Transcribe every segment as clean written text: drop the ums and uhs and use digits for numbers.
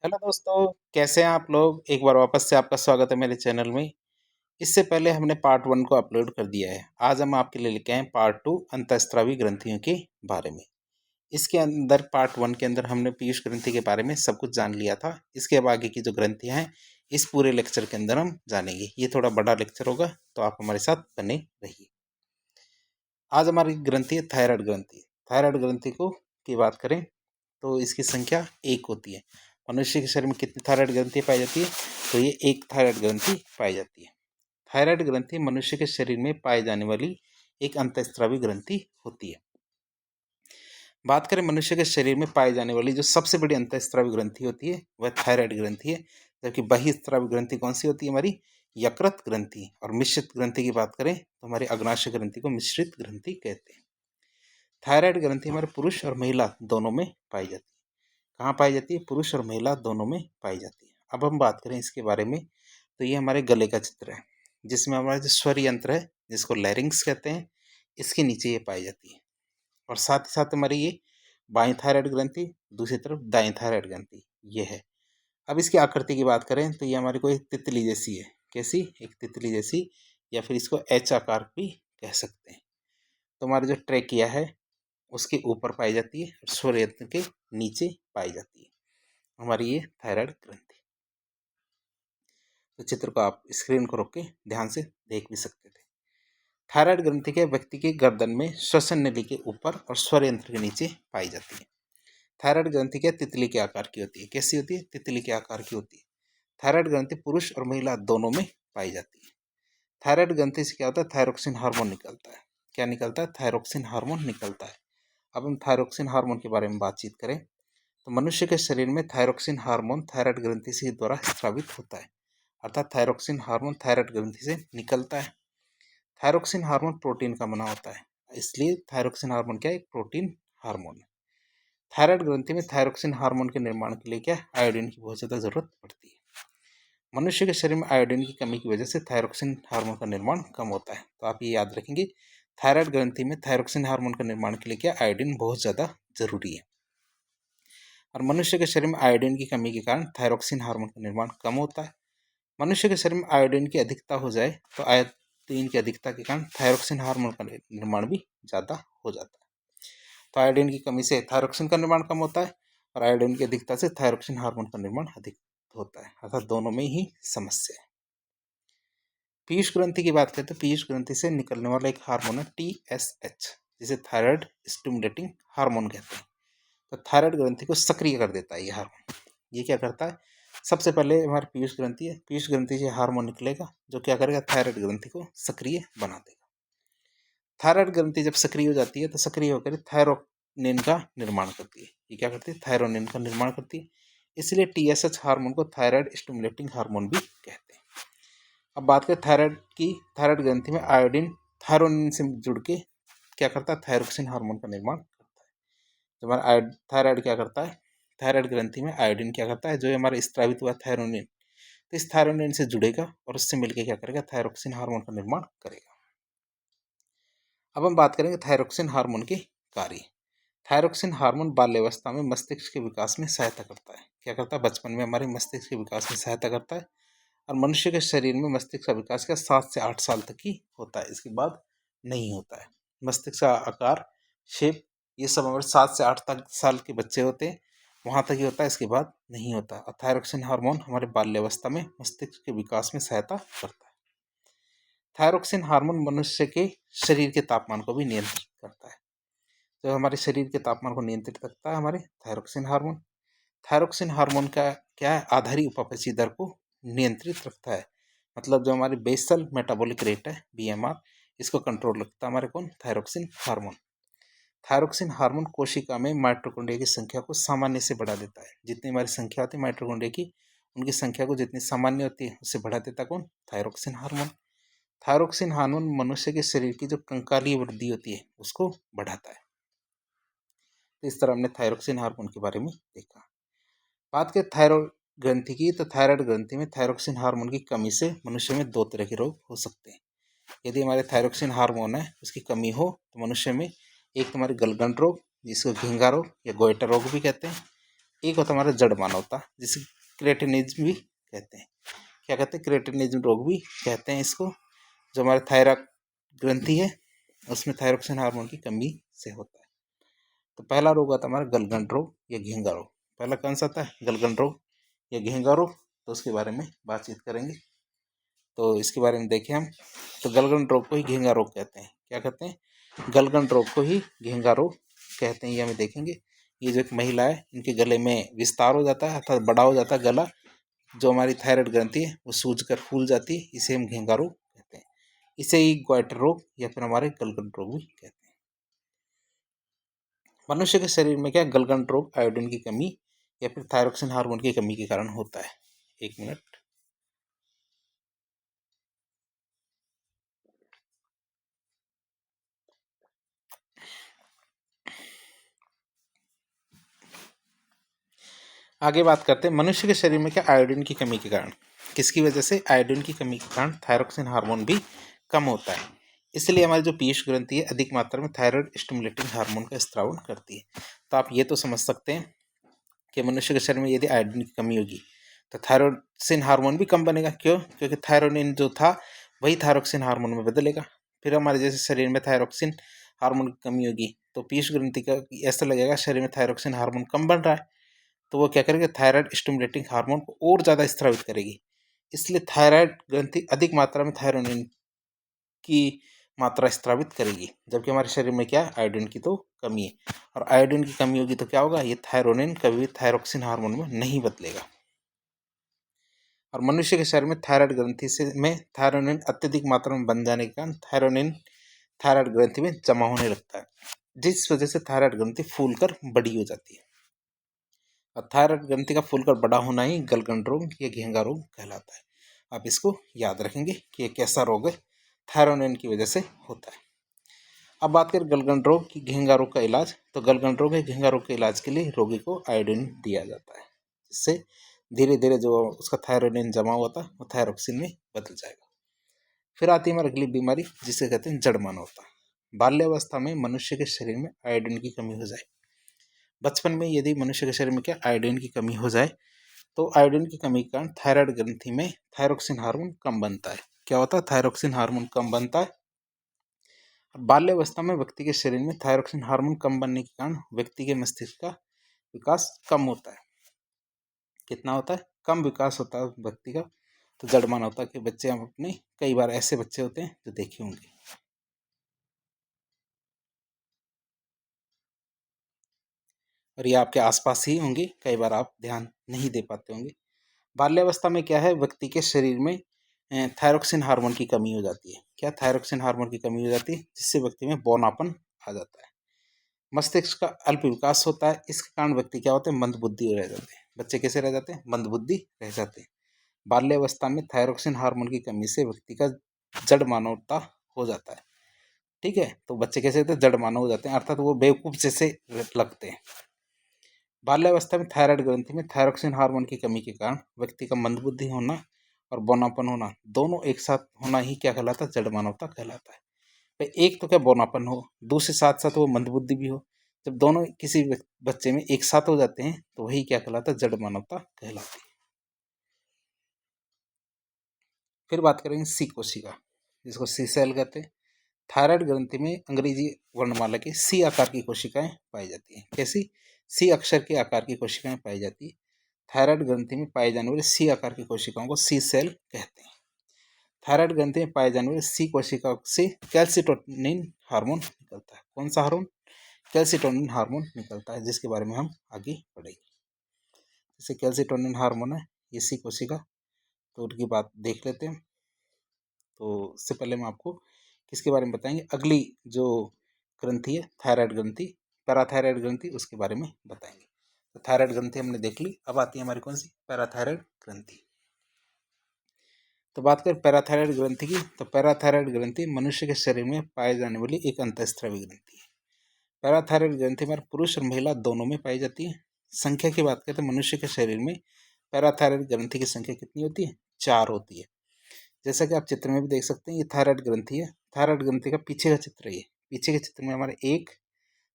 Hello दोस्तों, कैसे हैं आप लोग? एक बार वापस से आपका स्वागत है मेरे चैनल में। इससे पहले हमने पार्ट 1 को अपलोड कर दिया है। आज हम आपके लिए लेके आए हैं पार्ट 2 अंतःस्रावी ग्रंथियों के बारे में। इसके अंदर पार्ट 1 के अंदर हमने पीयूष ग्रंथि के बारे में सब कुछ जान लिया था। इसके अब आगे की जो ग्रंथियाँ हैं, इस पूरे लेक्चर के अंदर हम जानेंगे। ये थोड़ा बड़ा लेक्चर होगा, तो आप हमारे साथ बने रहिए। आज हमारी ग्रंथि है थायराइड ग्रंथि। थायराइड ग्रंथि को की बात करें तो इसकी संख्या 1 होती है। मनुष्य के शरीर में कितनी थायराइड ग्रंथि पाई जाती है? तो ये एक थायराइड ग्रंथि पाई जाती है। थायराइड ग्रंथि मनुष्य के शरीर में पाई जाने वाली एक अंतःस्रावी ग्रंथि होती है। बात करें मनुष्य के शरीर में पाई जाने वाली जो सबसे बड़ी अंतःस्रावी ग्रंथि होती है, वह थायराइड ग्रंथि है। जबकि बहिःस्रावी ग्रंथि कौन सी होती है? हमारी यकृत ग्रंथि। और मिश्रित ग्रंथि की बात करें तो हमारी अग्नाशय ग्रंथि को मिश्रित ग्रंथि कहते हैं। थायराइड ग्रंथि हमारे पुरुष और महिला दोनों में पाई जाती है। कहाँ पाई जाती है? पुरुष और महिला दोनों में पाई जाती है। अब हम बात करें इसके बारे में, तो ये हमारे गले का चित्र है, जिसमें हमारा जो स्वर यंत्र है, जिसको लैरिंक्स कहते हैं, इसके नीचे ये पाई जाती है। और साथ ही साथ हमारी ये बाईं थायराइड ग्रंथि, दूसरी तरफ दाईं थायराइड ग्रंथि ये है। अब इसकी आकृति की बात करें तो ये हमारी कोई तितली जैसी है। कैसी? एक तितली जैसी, या फिर इसको एच आकार भी कह सकते हैं। तो हमारी जो ट्रेकिया है उसके ऊपर पाई जाती है और स्वर यंत्र के नीचे पाई जाती है हमारी ये थायराइड ग्रंथि। तो चित्र को आप स्क्रीन को रोक के ध्यान से देख भी सकते थे। थायराइड ग्रंथि के व्यक्ति के गर्दन में श्वसन नली के ऊपर और स्वर यंत्र के नीचे पाई जाती है। थायराइड ग्रंथि क्या तितली के आकार की होती है। कैसी होती है? तितली के आकार की होती है। थायराइड ग्रंथि पुरुष और महिला दोनों में पाई जाती है। थायराइड ग्रंथि से क्या होता है? थायरोक्सिन हार्मोन निकलता है। क्या निकलता है? थायरोक्सिन हार्मोन निकलता है। अब हम थायरोक्सिन हार्मोन के बारे में बातचीत करें तो मनुष्य के शरीर में थायरोक्सिन हार्मोन थायराइड ग्रंथि से द्वारा स्रावित होता है। अर्थात थायरोक्सिन हार्मोन थायराइड ग्रंथि से निकलता है। थायरोक्सिन हार्मोन प्रोटीन का बना होता है, इसलिए थायरोक्सिन हार्मोन क्या है? एक प्रोटीन हार्मोन है। थायराइड ग्रंथि में थायरोक्सिन हार्मोन के निर्माण के लिए क्या है? आयोडीन की बहुत ज़्यादा जरूरत पड़ती है। मनुष्य के शरीर में आयोडीन की कमी की वजह से थायरोक्सिन हार्मोन का निर्माण कम होता है। तो आप ये याद रखेंगे, थायराइड ग्रंथि में थायरोक्सिन हार्मोन का निर्माण के लिए क्या? आयोडीन बहुत ज़्यादा जरूरी है। और मनुष्य के शरीर में आयोडीन की कमी के कारण थायरोक्सिन हार्मोन का निर्माण कम होता है। मनुष्य के शरीर में आयोडीन की अधिकता हो जाए तो आयोडीन की अधिकता के कारण थायरोक्सिन हार्मोन का निर्माण भी ज़्यादा हो जाता है। तो आयोडीन की कमी से थायरोक्सिन का निर्माण कम होता है और आयोडीन की अधिकता से थायरोक्सिन हार्मोन का निर्माण अधिक होता है। अर्थात दोनों में ही समस्या है। पीयूष ग्रंथि की बात करें तो पीयूष ग्रंथि से निकलने वाला एक हार्मोन है TSH, जिसे थायराइड स्टिमुलेटिंग हार्मोन कहते हैं। तो थायराइड ग्रंथि को सक्रिय कर देता है ये हार्मोन। ये क्या करता है? सबसे पहले हमारी पीयूष ग्रंथि है, पीयूष ग्रंथि से हार्मोन निकलेगा जो क्या करेगा? थायराइड ग्रंथि को सक्रिय बना देगा। थायराइड ग्रंथि जब सक्रिय हो जाती है तो सक्रिय होकर थायरोनिन का निर्माण करती है। ये क्या करती है? थायरोनिन का निर्माण करती है। इसलिए TSH हार्मोन को थायराइड स्टिमुलेटिंग हार्मोन भी कहते हैं। अब बात करें थायराइड की, थायराइड ग्रंथि में आयोडीन थायरोनिन से जुड़ के क्या करता है? थायरोक्सिन हार्मोन का निर्माण करता है। तो हमारा थायराइड क्या करता है? थायराइड ग्रंथि में आयोडीन क्या करता है? जो हमारा स्त्रावित हुआ थायरोनिन, तो इस थायरोनिन से जुड़ेगा और उससे मिलकर क्या करेगा? थायरोक्सिन हार्मोन का निर्माण करेगा। अब हम बात करेंगे थायरोक्सिन हार्मोन के कार्य। थायरोक्सिन हार्मोन बाल्यावस्था में मस्तिष्क के विकास में सहायता करता है। क्या करता है? बचपन में हमारे मस्तिष्क के विकास में सहायता करता है। और मनुष्य के शरीर में मस्तिष्क का विकास का 7 से 8 साल तक ही होता है, इसके बाद नहीं होता है। मस्तिष्क का आकार, शेप, ये सब हमारे 7 से 8 तक साल के बच्चे होते हैं, वहाँ तक ही होता है, इसके बाद नहीं होता। और थायरोक्सिन हार्मोन हमारे बाल्यावस्था में मस्तिष्क के विकास में सहायता करता है। थायरोक्सिन हार्मोन मनुष्य के शरीर के तापमान को भी नियंत्रित करता है। जो हमारे शरीर के तापमान को नियंत्रित रखता है हमारे थायरोक्सिन हार्मोन। थायरोक्सिन हार्मोन का क्या है? आधारी उपापचय दर को नियंत्रित रखता है। मतलब जो हमारी बेसल मेटाबॉलिक रेट है BMR, इसको कंट्रोल रखता है हमारे कौन? Thyroxine hormone. थायरोक्सिन हार्मोन कोशिका में माइटोकॉन्ड्रिया की संख्या को सामान्य से बढ़ा देता है। जितनी हमारी संख्या होती है माइटोकॉन्ड्रिया की, उनकी संख्या को जितनी सामान्य होती है उससे बढ़ा देता कौन? Thyroxine hormone. थायरोक्सिन हार्मोन मनुष्य के शरीर की जो कंकालीय वृद्धि होती है उसको बढ़ाता है। तो इस तरह हमने थायरोक्सिन हार्मोन के बारे में देखा। बात करें थायराइड ग्रंथि की, तो थायराइड ग्रंथि में थायरोक्सिन हार्मोन की कमी से मनुष्य में 2 तरह के रोग हो सकते हैं। यदि हमारे थायरोक्सिन हार्मोन है उसकी कमी हो तो मनुष्य में एक तो हमारे गलगंड रोग, जिसको घिंगा रोग या गोइटर रोग भी कहते हैं, एक होता है हमारा जड़ मानवता, जिसे क्रेटिनिज्म भी कहते हैं। क्या कहते हैं? क्रेटिनिज्म रोग भी कहते हैं इसको। जो हमारे थायराइड ग्रंथि है उसमें थायरोक्सिन हार्मोन की कमी से होता है। तो पहला रोग आता है हमारा गलगंड रोग या घेंगा रोग। पहला कौन सा आता है? गलगंड रोग या घेंगा रोग। तो उसके बारे में बातचीत करेंगे। तो इसके बारे में देखें हम। तो गलगंड रोग को ही घेंगा रोग कहते हैं। क्या कहते हैं? गलगंड रोग को ही घेंगा रोग कहते हैं। ये हमें देखेंगे। ये जो एक महिला है, इनके गले में विस्तार हो जाता है अर्थात बड़ा हो जाता है गला। जो हमारी थायराइड ग्रंथि है वो सूज कर फूल जाती है, इसे हम घेंगा रोग कहते हैं। इसे ही ग्वाइटर रोग या फिर हमारे गलगंड रोग भी कहते हैं। मनुष्य के शरीर में क्या गलगंड रोग आयोडीन की कमी या फिर थायरोक्सिन हार्मोन की कमी के कारण होता है। एक मिनट। आगे बात करते हैं मनुष्य के शरीर में क्या आयोडीन की कमी के कारण, किसकी वजह से? आयोडीन की कमी के कारण थायरोक्सिन हार्मोन भी कम होता है। इसलिए हमारी जो पीयूष ग्रंथि है अधिक मात्रा में थायराइड स्टिमुलेटिंग हार्मोन का स्त्रावन करती है। तो आप ये तो समझ सकते हैं कि मनुष्य के शरीर में यदि आयोडीन की कमी होगी तो थायरोक्सिन हार्मोन भी कम बनेगा। क्यों? क्योंकि थायरोनिन जो था वही थायरोक्सिन हार्मोन में बदलेगा। फिर हमारे जैसे शरीर में थायरोक्सिन हार्मोन की कमी होगी तो पीयूष ग्रंथि का ऐसा लगेगा शरीर में थायरोक्सिन हार्मोन कम बन रहा है, तो वो क्या करेगी? थायराइड स्टिमुलेटिंग हार्मोन को और ज़्यादा स्रावित करेगी। इसलिए थायराइड ग्रंथि अधिक मात्रा में थायरोनिन की मात्रा स्रावित करेगी, जबकि हमारे शरीर में क्या? आयोडीन की तो कमी है। और आयोडीन की कमी होगी तो क्या होगा? ये थायरोनिन कभी भी थायरोक्सिन हार्मोन में नहीं बदलेगा। और मनुष्य के शरीर में थायराइड ग्रंथि से में थायरोनिन अत्यधिक मात्रा में बन जाने के कारण थायरोनिन थायराइड ग्रंथि में जमा होने लगता है, जिस वजह से थायराइड ग्रंथि फूलकर बड़ी हो जाती है। और थायराइड ग्रंथि का फूलकर बड़ा होना ही गलगंड रोग या घेंगा रोग कहलाता है। आप इसको याद रखेंगे कि एक ऐसा रोग है थायरोनिन की वजह से होता है। अब बात करें गलगंड रोग की घेंगा रोग का इलाज। तो गलगंड रोग या घेंगा रोग के इलाज के लिए रोगी को आयोडीन दिया जाता है, जिससे धीरे धीरे जो उसका थायरोनिन जमा हुआ था वो थायरोक्सिन में बदल जाएगा। फिर आती है हमारी अगली बीमारी जिसे कहते हैं जड़ मानवता। बाल्यावस्था में मनुष्य के शरीर में आयोडीन की कमी हो जाए। बचपन में यदि मनुष्य के शरीर में क्या आयोडीन की कमी हो जाए तो आयोडीन की कमी के कारण थायराइड ग्रंथि में थायरोक्सिन हार्मोन कम बनता है। क्या होता है? थायरोक्सिन हार्मोन कम बनता है। बाल्यावस्था में व्यक्ति के शरीर में थायरोक्सिन हार्मोन कम बनने के कारण व्यक्ति के मस्तिष्क का विकास कम होता है। कितना होता है? कम विकास होता है व्यक्ति का। तो जड़ मानवता के बच्चे हम अपने कई बार ऐसे बच्चे होते हैं जो देखे होंगे, और ये आपके आसपास ही होंगे, कई बार आप ध्यान नहीं दे पाते होंगे। बाल्यावस्था में क्या है? व्यक्ति के शरीर में थायरोक्सिन हार्मोन की कमी हो जाती है। क्या? थायरोक्सिन हार्मोन की कमी हो जाती है, जिससे व्यक्ति में बौनापन आ जाता है। मस्तिष्क का अल्प विकास होता है। इसके कारण व्यक्ति क्या होते हैं? मंदबुद्धि रह जाते हैं। बच्चे कैसे रह जाते हैं? मंदबुद्धि रह जाते हैं। बाल्यावस्था में थायरोक्सिन हार्मोन की कमी से व्यक्ति का जड़ मानवता हो जाता है। ठीक है, तो बच्चे कैसे होते हैं? जड़ मानव हो जाते हैं, अर्थात वो बेवकूफ जैसे लगते हैं। बाल्यावस्था में थायराइड ग्रंथि में थायरोक्सिन हार्मोन की कमी के कारण व्यक्ति का मंदबुद्धि होना और बौनापन होना दोनों एक साथ होना ही क्या कहलाता है? जड़ मानवता कहलाता है। भाई एक तो क्या बौनापन हो, दूसरे साथ साथ वो मंदबुद्धि भी हो। जब दोनों किसी बच्चे में एक साथ हो जाते हैं तो वही क्या कहलाता है? जड़ मानवता कहलाती है। फिर बात करेंगे सी कोशिका, जिसको सी सेल कहते हैं। थायराइड ग्रंथि में अंग्रेजी वर्णमाला की सी आकार की कोशिकाएं पाई जाती हैं। कैसी? सी अक्षर के आकार की कोशिकाएं पाई जाती है। थायराइड ग्रंथि में पाए जाने वाले सी आकार की कोशिकाओं को सी सेल कहते हैं। थायराइड ग्रंथि में पाए जाने वाले सी कोशिकाओं से कैल्सिटोनिन हार्मोन निकलता है। कौन सा हार्मोन? कैल्सिटोनिन हार्मोन निकलता है, जिसके बारे में हम आगे पढ़ेंगे। जैसे कैल्सिटोनिन हार्मोन है ये सी कोशिका, तो उनकी बात देख लेते हैं। तो उससे पहले मैं आपको किसके बारे में बताएंगे? अगली जो ग्रंथि है थायराइड ग्रंथि, पैराथायराइड ग्रंथि, उसके बारे में बताएंगे। तो थायराइड ग्रंथि हमने देख ली, अब आती है हमारी कौन सी? पैराथायराइड ग्रंथि। तो बात करें पैराथायराइड ग्रंथि की, तो पैराथायराइड ग्रंथि मनुष्य के शरीर में पाए जाने वाली एक अंतःस्रावी ग्रंथि है। पैराथायराइड ग्रंथि हमारे पुरुष और महिला दोनों में पाई जाती है। संख्या की बात करें तो मनुष्य के शरीर में पैराथायराइड ग्रंथि की संख्या कितनी होती है? 4 होती है। जैसा कि आप चित्र में भी देख सकते हैं, ये थायराइड ग्रंथि है। थायराइड ग्रंथि का पीछे का चित्र है। ये पीछे के चित्र में हमारे 1,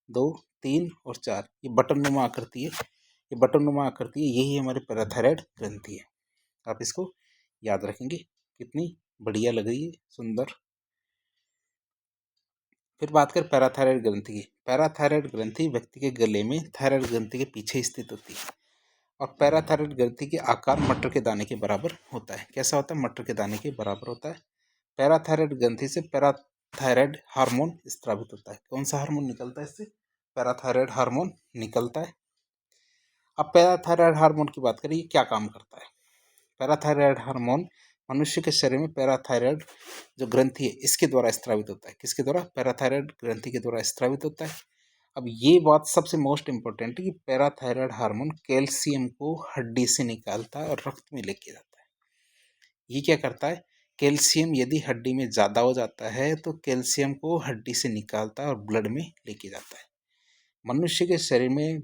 2, 3 और 4 ये बटन नुमा आकृति है। ये बटननुमा आकृति है, यही हमारे पैराथायराइड ग्रंथि है। आप इसको याद रखेंगे। कितनी बढ़िया लग रही है, सुंदर। फिर बात करें पैराथायराइड ग्रंथि की। पैराथायराइड ग्रंथि व्यक्ति के गले में थायराइड ग्रंथि के पीछे स्थित होती है और पैराथायराइड ग्रंथि के आकार मटर के दाने के बराबर होता है। कैसा होता है? मटर के दाने के बराबर होता है। पैराथायराइड ग्रंथि से पैराथायराइड हार्मोन स्रावित होता है। कौन सा हार्मोन निकलता है इससे? पैराथायराइड हार्मोन निकलता है। अब पैराथायराइड हार्मोन की बात करें, ये क्या काम करता है? पैराथायराइड हार्मोन मनुष्य के शरीर में पैराथायराइड जो ग्रंथि है इसके द्वारा स्रावित होता है। किसके द्वारा? पैराथायराइड ग्रंथि के द्वारा स्रावित होता है। अब ये बात सबसे मोस्ट इंपॉर्टेंट है कि पैराथायराइड हार्मोन कैल्शियम को हड्डी से निकालता है और रक्त में लेके जाता है। ये क्या करता है? कैल्शियम यदि हड्डी में ज़्यादा हो जाता है तो कैल्शियम को हड्डी से निकालता है और ब्लड में लेके जाता है। मनुष्य के शरीर में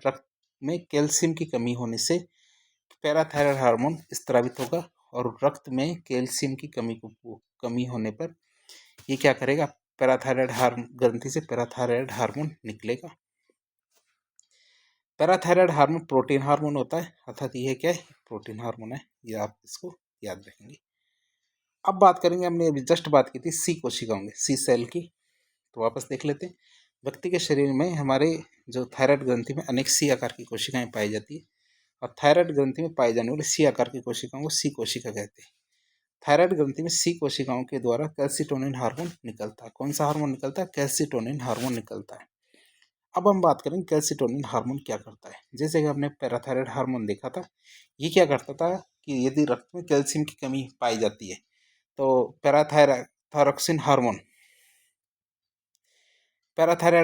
रक्त में कैल्शियम की कमी होने से पैराथायराइड हार्मोन स्रावित होगा और रक्त में कैल्शियम की कमी होने पर ये क्या करेगा? पैराथायराइड ग्रंथि से पैराथायराइड हार्मोन निकलेगा। पैराथायराइड हार्मोन प्रोटीन हार्मोन होता है, अर्थात यह क्या है? प्रोटीन हार्मोन है। ये आप इसको याद रखेंगे। अब बात करेंगे, हमने अभी जस्ट बात की थी सी कोशिकाओं की, सी सेल की, तो वापस देख लेते हैं। व्यक्ति के शरीर में हमारे जो थायराइड ग्रंथि में अनेक सी आकार की कोशिकाएं पाई जाती है और थायराइड ग्रंथि में पाई जाने वाली सी आकार की कोशिकाओं को सी कोशिका कहते हैं। थायराइड ग्रंथि में सी कोशिकाओं के द्वारा कैल्सिटोनिन हार्मोन निकलता है। कौन सा हार्मोन निकलता है? कैल्सिटोनिन हार्मोन निकलता है। अब हम बात करेंगे कैल्सिटोनिन हार्मोन क्या करता है। जैसे कि हमने पैराथायराइड हार्मोन देखा था, ये क्या करता था कि यदि रक्त में कैल्शियम की कमी पाई जाती है तो पैराथायराइड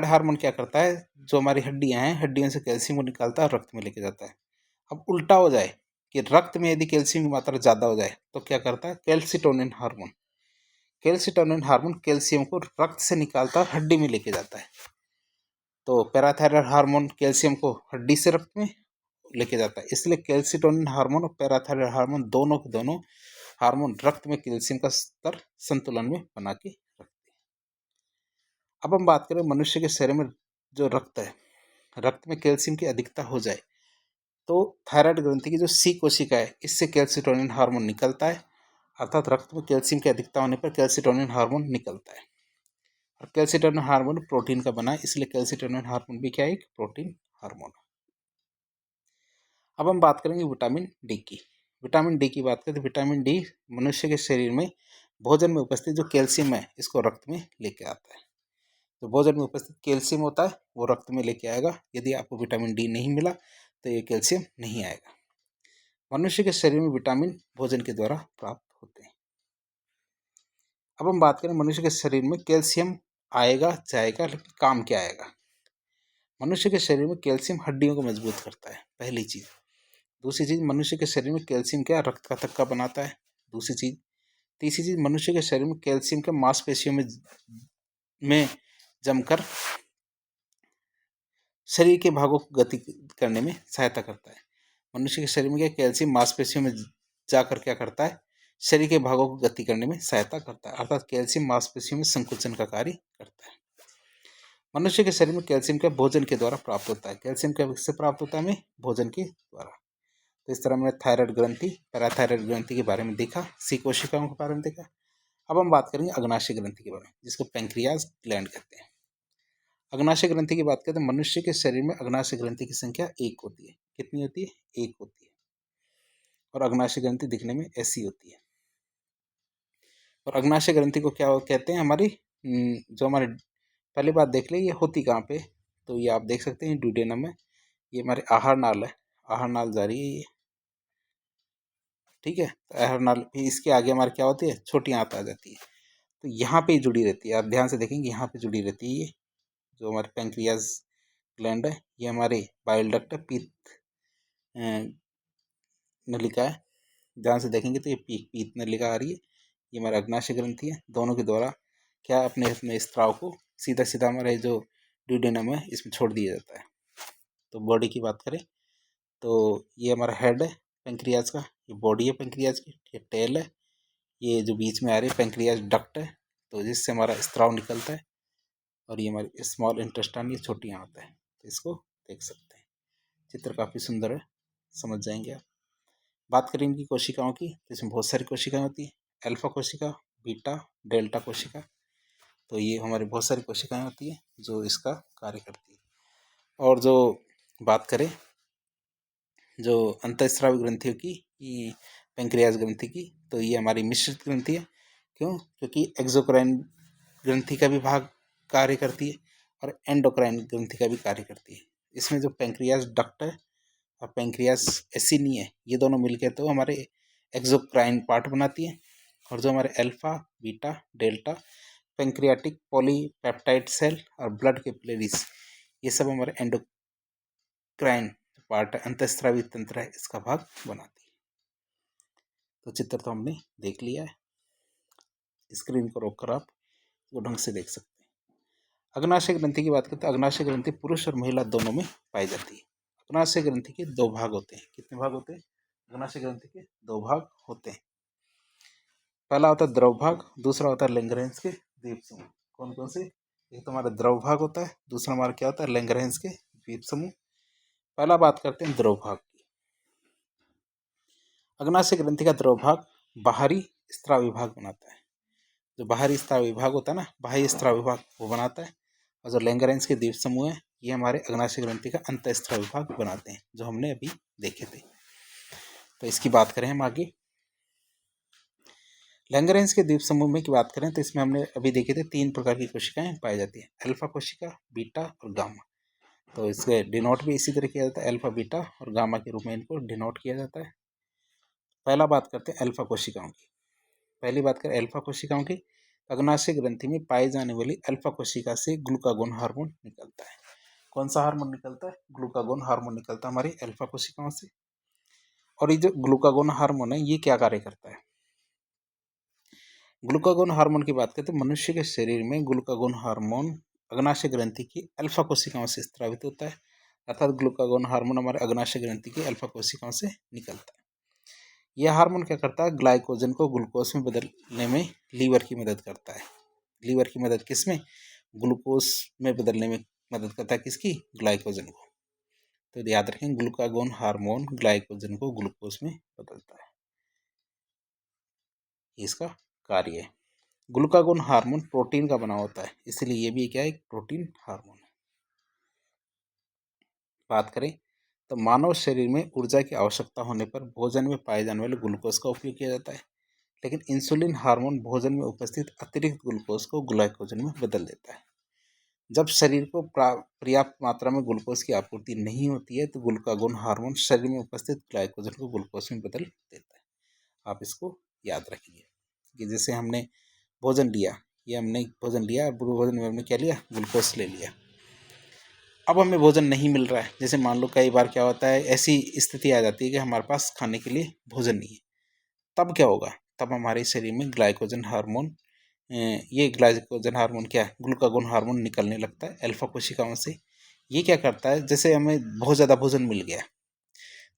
हार्मोन क्या करता है? जो हमारी हड्डियां हैं, हड्डियों से कैल्शियम को निकालता है और रक्त में लेके जाता है। अब उल्टा हो जाए कि रक्त में यदि कैल्शियम की मात्रा ज़्यादा हो जाए तो क्या करता है? कैल्सिटोनिन हार्मोन कैल्शियम को रक्त से निकालता है और हड्डी में लेके जाता है। तो पैराथायराइड हार्मोन कैल्शियम को हड्डी से रक्त में लेके जाता है, इसलिए कैल्सिटोनिन हार्मोन और पैराथायराइड हार्मोन दोनों के दोनों हार्मोन रक्त में कैल्शियम का स्तर संतुलन में बना के रखते हैं। अब हम बात करें मनुष्य के शरीर में जो रक्त है, रक्त में कैल्शियम की अधिकता हो जाए तो थायराइड ग्रंथि की जो सी कोशिका है इससे कैल्सिटोनिन हार्मोन निकलता है, अर्थात रक्त में कैल्शियम की अधिकता होने पर कैल्सिटोनिन हार्मोन निकलता है। और कैल्सिटोनिन हार्मोन प्रोटीन का बना है, इसलिए कैल्सिटोनिन हार्मोन भी क्या है? एक प्रोटीन हार्मोन। अब हम बात करेंगे विटामिन डी की। विटामिन डी की बात करें तो विटामिन डी मनुष्य के शरीर में भोजन में उपस्थित जो कैल्शियम है इसको रक्त में लेके आता है। तो भोजन में उपस्थित कैल्शियम होता है वो रक्त में लेके आएगा। यदि आपको विटामिन डी नहीं मिला तो ये कैल्शियम नहीं आएगा। मनुष्य के शरीर में विटामिन भोजन के द्वारा प्राप्त होते हैं। अब हम बात करें मनुष्य के शरीर में कैल्शियम आएगा जाएगा, लेकिन काम क्या आएगा? मनुष्य के शरीर में कैल्शियम हड्डियों को मजबूत करता है, पहली चीज। दूसरी चीज, मनुष्य के शरीर में कैल्शियम क्या? रक्त का थक्का बनाता है, दूसरी चीज। तीसरी चीज, मनुष्य के शरीर में कैल्शियम के मांसपेशियों में जमकर शरीर के भागों को गति करने में सहायता करता है। मनुष्य के शरीर में क्या? कैल्शियम मांसपेशियों में जाकर क्या करता है? शरीर के भागों को गति करने में सहायता करता है, अर्थात कैल्शियम मांसपेशियों में संकुचन का कार्य करता है। मनुष्य के शरीर में कैल्शियम का भोजन के द्वारा प्राप्त होता है। कैल्शियम किससे प्राप्त होता है? हमें भोजन के द्वारा। तो इस तरह हमने थायराइड ग्रंथि, पैराथायराइड ग्रंथि के बारे में देखा, सी कोशिकाओं के बारे में देखा। अब हम बात करेंगे अग्नाशय ग्रंथि के बारे में, जिसको पैंक्रियाज ग्लैंड कहते हैं। अग्नाशय ग्रंथि की बात करें तो मनुष्य के शरीर में अग्नाशय ग्रंथि की संख्या 1 होती है। कितनी होती है? 1 होती है। और अग्नाशय ग्रंथि दिखने में ऐसी होती है। और अग्नाशय ग्रंथि को क्या कहते हैं? जो हमारे पहली बात देख ले, ये होती कहाँ पे? तो ये आप देख सकते हैं ड्यूडेनम में, ये हमारे आहार नाल है, आहार नाल जा रही है ये, ठीक है। तो आहार नाल, फिर इसके आगे हमारे क्या होती है? छोटी आंत आ जाती है, तो यहाँ पे जुड़ी रहती है। आप ध्यान से देखेंगे यहाँ पे जुड़ी रहती है ये जो हमारे पैंक्रियाज ग्लैंड है। ये हमारे बाइल डक्ट है, पीत नलिका है। ध्यान से देखेंगे तो ये पीत नलिका आ रही है, ये हमारा अग्नाशय ग्रंथि है। दोनों के द्वारा क्या अपने अपने स्त्राव को सीधा सीधा हमारे जो ड्यूडेनम है इसमें छोड़ दिया जाता है। तो बॉडी की बात करें तो ये हमारा हेड है पेंक्रियाज का, ये बॉडी है पेंक्रियाज की, ये टेल है, ये जो बीच में आ रही है पेंक्रियाज डक्ट है, तो जिससे हमारा स्त्राव निकलता है। और ये हमारी स्मॉल इंटेस्टाइन, ये छोटी आंत है, तो इसको देख सकते हैं। चित्र काफ़ी सुंदर है, समझ जाएंगे आप। बात करें इनकी कोशिकाओं की तो इसमें बहुत सारी कोशिकाएं होती है। अल्फा कोशिका, बीटा, डेल्टा कोशिका, तो ये हमारी बहुत सारी कोशिकाएं होती है जो इसका कार्य करती है। और जो बात करें जो अंतःस्रावी ग्रंथियों की, पेंक्रियाज ग्रंथि की, तो ये हमारी मिश्रित ग्रंथि है। क्यों? क्योंकि एक्सोक्राइन ग्रंथि का भी भाग कार्य करती है और एंडोक्राइन ग्रंथि का भी कार्य करती है। इसमें जो पेंक्रियाज डक्ट है और पेंक्रियाज एसिनी है, ये दोनों मिलकर तो हमारे एक्सोक्राइन पार्ट बनाती है। और जो हमारे alpha, beta, delta, pancreatic polypeptide cell और ब्लड कैपिलरीज, ये सब हमारे एंडोक्राइन पार्ट अंतःस्रावी तंत्र है, इसका भाग बनाती है। तो चित्र तो हमने देख लिया है, स्क्रीन को रोककर आप वो ढंग से देख सकते हैं। अग्नाशय ग्रंथि की बात करते हैं। अग्नाशय ग्रंथि पुरुष और महिला दोनों में पाई जाती है। अग्नाशय ग्रंथि के दो भाग होते हैं। कितने भाग होते हैं? अग्नाशय ग्रंथि के दो भाग होते हैं। पहला होता है द्रव भाग, दूसरा होता है लैंगरेंज के द्वीप समूह। कौन कौन से? एक तो हमारा द्रव भाग होता है, दूसरा हमारा क्या होता है? लैंगरेंज के द्वीप समूह। पहला बात करते हैं द्रव भाग की। अग्नाशय ग्रंथि का द्रव भाग बाहरी स्त्राव विभाग बनाता है। जो बाहरी स्त्राव विभाग होता है ना, बाह्य स्त्राव विभाग वो बनाता है। और जो लैंगरेंज के द्वीप समूह है, ये हमारे अग्नाशय ग्रंथि का अंतःस्त्राव विभाग बनाते हैं, जो हमने अभी देखे थे। तो इसकी बात करें हम आगे। लैंगरेंज के द्वीप समूह में की बात करें तो इसमें हमने अभी देखे थे 3 प्रकार की कोशिकाएं पाई जाती है। अल्फा कोशिका, बीटा और गामा। तो इसके डिनोट भी इसी तरह किया जाता है, अल्फा, बीटा और गामा के रूप में इनको डिनोट किया जाता है। पहला बात करते हैं अल्फा कोशिकाओं की। पहली बात करें अल्फा कोशिकाओं की। अग्नाशय ग्रंथि में पाई जाने वाली अल्फा कोशिका से ग्लूकागोन हार्मोन निकलता है। कौन सा हार्मोन निकलता है? ग्लूकागोन हार्मोन निकलता है हमारी अल्फा कोशिकाओं से। और ये जो ग्लूकागोन हार्मोन है, ये क्या कार्य करता है? ग्लूकागोन हार्मोन की बात करते हैं। मनुष्य के शरीर में ग्लूकागोन हार्मोन अग्नाशय ग्रंथि की अल्फा कोशिकाओं से स्रावित होता है, अर्थात ग्लूकागोन हार्मोन हमारे अग्नाशय ग्रंथि की अल्फा कोशिकाओं से निकलता है। यह हार्मोन क्या करता है? ग्लाइकोजन को ग्लूकोज में बदलने में लीवर की मदद करता है। लीवर की मदद किसमें? ग्लूकोज में बदलने में मदद करता है। किसकी? ग्लाइकोजन को। तो याद रखें, ग्लूकागोन हार्मोन ग्लाइकोजन को ग्लूकोज में बदलता है, इसका कार्य है। ग्लूकागोन हार्मोन प्रोटीन का बना होता है, इसलिए ये भी क्या है? एक प्रोटीन हार्मोन है। बात करें तो मानव शरीर में ऊर्जा की आवश्यकता होने पर भोजन में पाए जाने वाले ग्लूकोज का उपयोग किया जाता है, लेकिन इंसुलिन हार्मोन भोजन में उपस्थित अतिरिक्त ग्लूकोज को ग्लाइकोजन में बदल देता है। जब शरीर को पर्याप्त मात्रा में ग्लूकोज की आपूर्ति नहीं होती है तो ग्लूकागोन हार्मोन शरीर में उपस्थित ग्लाइकोजन को ग्लूकोज में बदल देता है। आप इसको याद रखिए कि जैसे हमने भोजन लिया, ये हमने भोजन लिया और भोजन में हमने क्या लिया? ग्लूकोज ले लिया। अब हमें भोजन नहीं मिल रहा है। जैसे मान लो कई बार क्या होता है, ऐसी स्थिति आ जाती है कि हमारे पास खाने के लिए भोजन नहीं है। तब क्या होगा? तब हमारे शरीर में ग्लाइकोजन हार्मोन, ये ग्लाइकोजन हार्मोन क्या है? ग्लूकागोन हार्मोन निकलने लगता है अल्फा कोशिकाओं से। ये क्या करता है? जैसे हमें बहुत ज़्यादा भोजन मिल गया,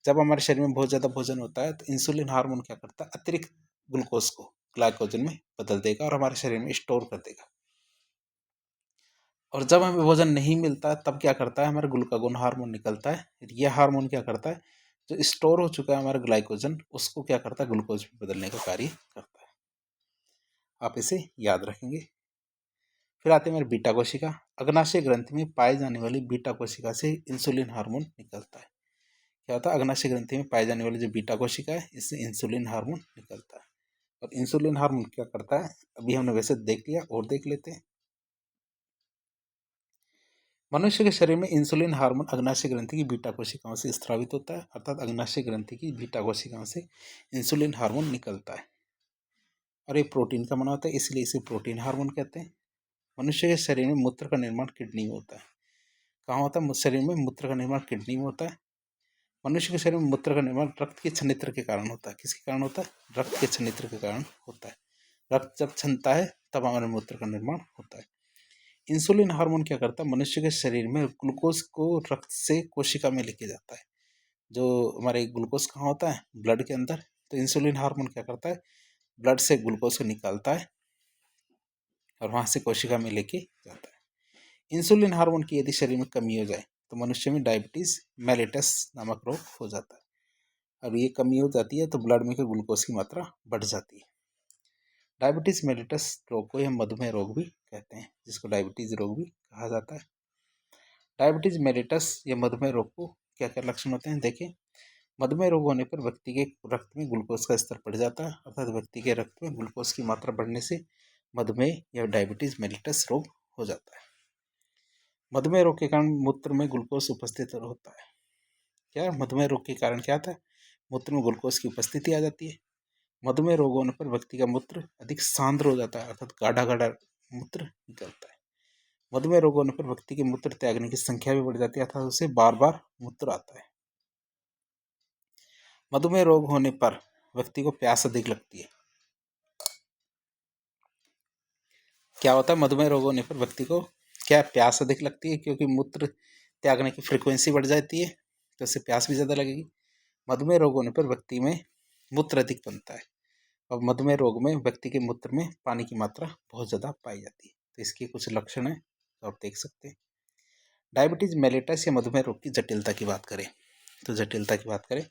जब हमारे शरीर में बहुत ज़्यादा भोजन होता है तो इंसुलिन हार्मोन क्या करता है? अतिरिक्त ग्लूकोज को ग्लाइकोजन में बदल देगा और हमारे शरीर में स्टोर कर देगा। और जब हमें भोजन नहीं मिलता तब क्या करता है? हमारा ग्लूकागोन हार्मोन निकलता है। ये हार्मोन क्या करता है? जो स्टोर हो चुका है हमारा ग्लाइकोजन, उसको क्या करता है? ग्लूकोज में बदलने का कार्य करता है। आप इसे याद रखेंगे। फिर आते हैं हमारे बीटा कोशिका। अग्नाशय ग्रंथि में पाई जाने वाली बीटा कोशिका से इंसुलिन हार्मोन निकलता है। क्या होता है? अग्नाशय ग्रंथि में पाई जाने वाली जो बीटा कोशिका है, इससे इंसुलिन हार्मोन निकलता है। और इंसुलिन हार्मोन क्या करता है? अभी हमने वैसे देख लिया, और देख लेते हैं। मनुष्य के शरीर में इंसुलिन हार्मोन अग्नाशय ग्रंथि की बीटा कोशिकाओं से स्रावित होता है, अर्थात अग्नाशय ग्रंथि की बीटा कोशिकाओं से इंसुलिन हार्मोन निकलता है। और ये प्रोटीन का बना होता है, इसलिए इसे प्रोटीन हार्मोन कहते हैं। मनुष्य के शरीर में मूत्र का निर्माण किडनी में होता है। कहाँ होता है? शरीर में मूत्र का निर्माण किडनी में होता है। मनुष्य के शरीर में मूत्र का निर्माण रक्त के छन्नित्र के कारण होता है। किसके कारण होता है? रक्त के छन्नित्र के कारण होता है। रक्त जब छनता है तब हमारे मूत्र का निर्माण होता है। इंसुलिन हार्मोन क्या करता है? मनुष्य के शरीर में ग्लूकोज को रक्त से कोशिका में लेके जाता है। जो हमारे ग्लूकोज कहाँ होता है? ब्लड के अंदर। तो इंसुलिन हार्मोन क्या करता है? ब्लड से ग्लूकोज को निकालता है और वहाँ से कोशिका में लेके जाता है। इंसुलिन हार्मोन की यदि शरीर में कमी हो जाए तो मनुष्य में डायबिटीज़ मेलिटस नामक रोग हो जाता है। अब ये कमी हो जाती है तो ब्लड में ग्लूकोज की मात्रा बढ़ जाती है। डायबिटीज़ मेलिटस रोग को हम मधुमेह रोग भी कहते हैं, जिसको डायबिटीज़ रोग भी कहा जाता है। डायबिटीज़ मेलिटस या मधुमेह रोग को क्या क्या लक्षण होते हैं देखें। मधुमेह रोग होने पर व्यक्ति के रक्त में ग्लूकोज का स्तर बढ़ जाता है, अर्थात व्यक्ति के रक्त में ग्लूकोज की मात्रा बढ़ने से मधुमेह या डायबिटीज़ मेलिटस रोग हो जाता है। मधुमेह रोग के कारण मूत्र में ग्लूकोज उपस्थित होता है। क्या मधुमेह रोग के कारण क्या आता है? मूत्र में ग्लूकोज की उपस्थिति आ जाती है। मधुमेह रोग होने पर व्यक्ति का मूत्र अधिक सांद्र हो जाता है, अर्थात गाढ़ा गाढ़ा मूत्र निकलता है। मधुमेह रोग होने पर व्यक्ति के मूत्र त्यागने की संख्या भी बढ़ जाती है, अर्थात उसे बार बार मूत्र आता है। मधुमेह रोग होने पर व्यक्ति को प्यास अधिक लगती है। क्या होता है? मधुमेह रोग होने पर व्यक्ति को क्या प्यास अधिक लगती है, क्योंकि मूत्र त्यागने की फ्रीक्वेंसी बढ़ जाती है तो उससे प्यास भी ज़्यादा लगेगी। मधुमेह रोग होने पर व्यक्ति में मूत्र अधिक बनता है और मधुमेह रोग में व्यक्ति के मूत्र में पानी की मात्रा बहुत ज़्यादा पाई जाती है। तो इसके कुछ लक्षण हैं तो आप देख सकते हैं। डायबिटीज़ मेलिटस या मधुमेह रोग की जटिलता की बात करें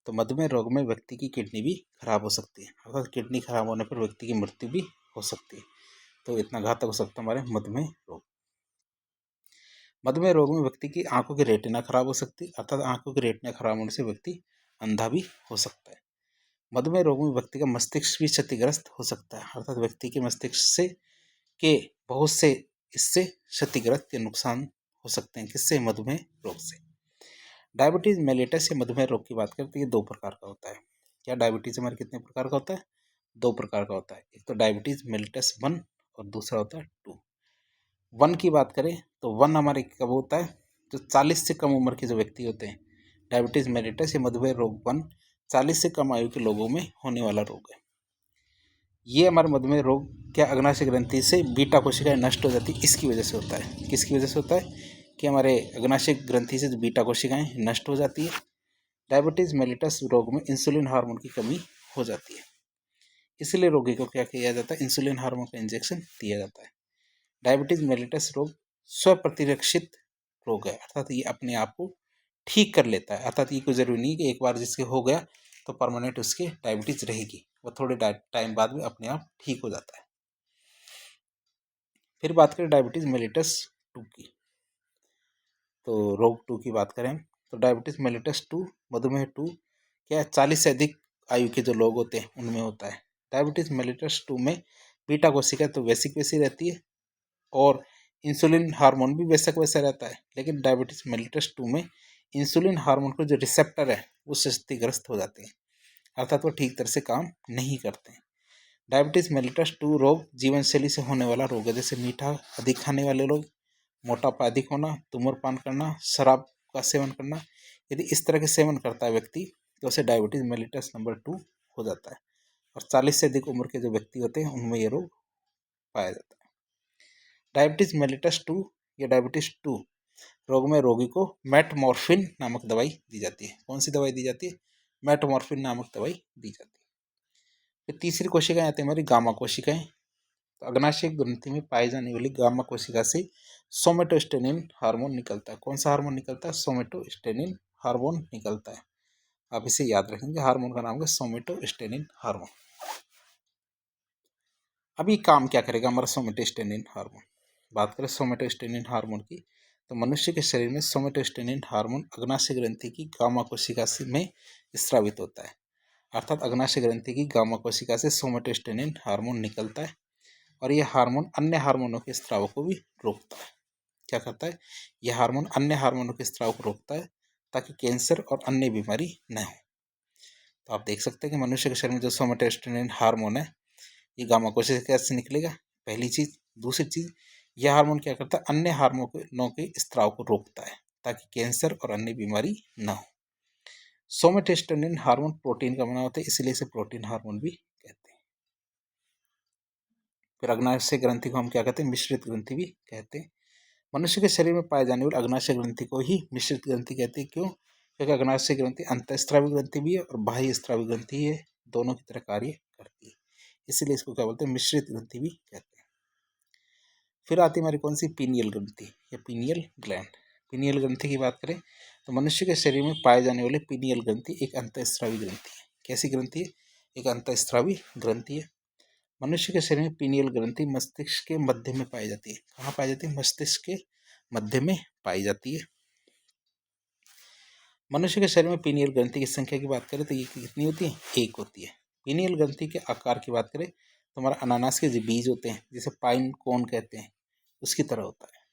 तो मधुमेह रोग में व्यक्ति की किडनी भी खराब हो सकती है, अर्थात किडनी खराब होने पर व्यक्ति की मृत्यु भी हो सकती है। तो इतना घातक हो सकता है हमारे मधुमेह रोग। मधुमेह रोग में व्यक्ति की आंखों की रेटिना खराब हो सकती है, अर्थात आंखों की रेटिना खराब होने से व्यक्ति अंधा भी हो सकता है। मधुमेह रोग में व्यक्ति का मस्तिष्क भी क्षतिग्रस्त हो सकता है, अर्थात व्यक्ति के मस्तिष्क से के बहुत से इससे क्षतिग्रस्त या नुकसान हो सकते हैं। किससे? मधुमेह रोग से। डायबिटीज मेलिटस या मधुमेह रोग की बात करें तो ये दो प्रकार का होता है। क्या डायबिटीज हमारे कितने प्रकार का होता है? दो प्रकार का होता है। एक तो डायबिटीज मेलिटस 1 और दूसरा होता है 2। 1 की बात करें तो 1 हमारे कब होता है? जो 40 से कम उम्र के जो व्यक्ति होते हैं। डायबिटीज मेलिटस या मधुमेह रोग 1 40 से कम आयु के लोगों में होने वाला रोग है। ये हमारे मधुमेह रोग क्या अग्नाशय ग्रंथि से बीटा कोशिकाएं नष्ट हो जाती है, इसकी वजह से होता है। किसकी वजह से होता है? कि हमारे अग्नाशय ग्रंथि से जो बीटा कोशिकाएं नष्ट हो जाती है। डायबिटीज मेलिटस रोग में इंसुलिन हार्मोन की कमी हो जाती है, इसलिए रोगी को क्या किया जाता है? इंसुलिन हार्मोन का इंजेक्शन दिया जाता है। डायबिटीज मेलिटस रोग स्वप्रतिरक्षित रोग है, अर्थात ये अपने आप को ठीक कर लेता है, अर्थात ये कोई जरूरी नहीं कि एक बार जिसके हो गया तो परमानेंट उसके डायबिटीज रहेगी, वो थोड़े टाइम बाद में अपने आप ठीक हो जाता है। फिर बात करें डायबिटीज मेलिटस 2 की, तो रोग 2 की बात करें तो डायबिटीज मेलिटस 2 मधुमेह 2 क्या 40 से अधिक आयु के जो लोग होते हैं उनमें होता है। डायबिटीज मेलिटस 2 में बीटा कोशिका तो वैसी रहती है और इंसुलिन हार्मोन भी वैसा रहता है, लेकिन डायबिटीज मेलिटस 2 में इंसुलिन हार्मोन के जो रिसेप्टर है वो क्षतिग्रस्त हो जाते हैं, अर्थात वो ठीक तरह से काम नहीं करते हैं। डायबिटीज मेलिटस 2 रोग जीवन शैली से होने वाला रोग है, जैसे मीठा अधिक खाने वाले लोग, मोटापा अधिक होना, धूम्रपान करना, शराब का सेवन करना। यदि इस तरह के सेवन करता है व्यक्ति तो उसे डायबिटीज मेलिटस नंबर 2 हो जाता है और 40 से अधिक उम्र के जो व्यक्ति होते हैं उनमें ये रोग पाया जाता है। डायबिटीज मेलिटस 2 या डायबिटीज 2 रोग में रोगी को मेटमॉर्फिन नामक दवाई दी जाती है। कौन सी दवाई दी जाती है? मेटमॉर्फिन नामक दवाई दी जाती है। फिर तीसरी कोशिकाएं आती है हमारी गामा कोशिकाएं। तो अग्नाशय ग्रंथि में पाई जाने वाली गामा कोशिका से सोमेटोस्टेनिन हार्मोन निकलता है। कौन सा हार्मोन निकलता है? सोमेटोस्टेनिन हार्मोन निकलता है। आप इसे याद रखेंगे, हार्मोन का नाम है सोमेटोस्टेनिन हार्मोन। अभी काम क्या करेगा हमारा सोमेटोस्टेनिन हार्मोन? बात करें सोमेटोस्टेनिन हार्मोन की तो मनुष्य के शरीर में सोमेटोस्टेनिन हार्मोन अग्नाशय ग्रंथि की गामा कोशिका में स्रावित होता है, अर्थात अग्नाशय ग्रंथि की गामा कोशिका से सोमेटोस्टेनिन हार्मोन निकलता है और यह हार्मोन अन्य हार्मोनों के स्राव को भी रोकता है। क्या करता है? यह हार्मोन अन्य हार्मोनों के स्राव को रोकता है ताकि कैंसर और अन्य बीमारी न हो। तो आप देख सकते हैं कि मनुष्य के शरीर में जो सोमेटोस्टेनिन हार्मोन है ये गामा कोशिका से निकलेगा, पहली चीज। दूसरी चीज, यह हार्मोन क्या करता है? अन्य हार्मोनों के स्राव को रोकता है ताकि कैंसर और अन्य बीमारी न हो। सोमेटोस्टेनिन हार्मोन प्रोटीन का बना होता है, इसलिए इसे प्रोटीन हार्मोन भी कहते हैं। फिर अग्नाशय ग्रंथि को हम क्या कहते हैं? मिश्रित ग्रंथि भी कहते हैं। मनुष्य के शरीर में पाए जाने वाले अग्नाशय ग्रंथि को ही मिश्रित ग्रंथि कहते हैं। क्यों? क्योंकि अग्नाशय ग्रंथि अंतःस्रावी ग्रंथि भी है और बाह्य स्रावी ग्रंथि है, दोनों की तरह कार्य करती है, इसीलिए इसको क्या बोलते हैं? मिश्रित ग्रंथि भी कहते हैं। फिर आती हमारी कौन सी? पीनियल ग्रंथि या पीनियल ग्लैंड। पीनियल ग्रंथि की बात करें तो मनुष्य के शरीर में पाए जाने वाले पीनियल ग्रंथि एक अंतःस्रावी ग्रंथि है। कैसी ग्रंथि है? एक अंतःस्रावी ग्रंथि है। मनुष्य के शरीर में पीनियल ग्रंथि मस्तिष्क के मध्य में पाई जाती है। कहाँ पाई जाती है? मस्तिष्क के मध्य में पाई जाती है। मनुष्य के शरीर में पीनियल ग्रंथि की संख्या की बात करें तो ये कितनी होती है? एक होती है। पीनियल ग्रंथि के आकार की बात करें तो हमारा अनानास के जो बीज होते हैं, जिसे पाइन कोन कहते हैं, उसकी तरह होता है।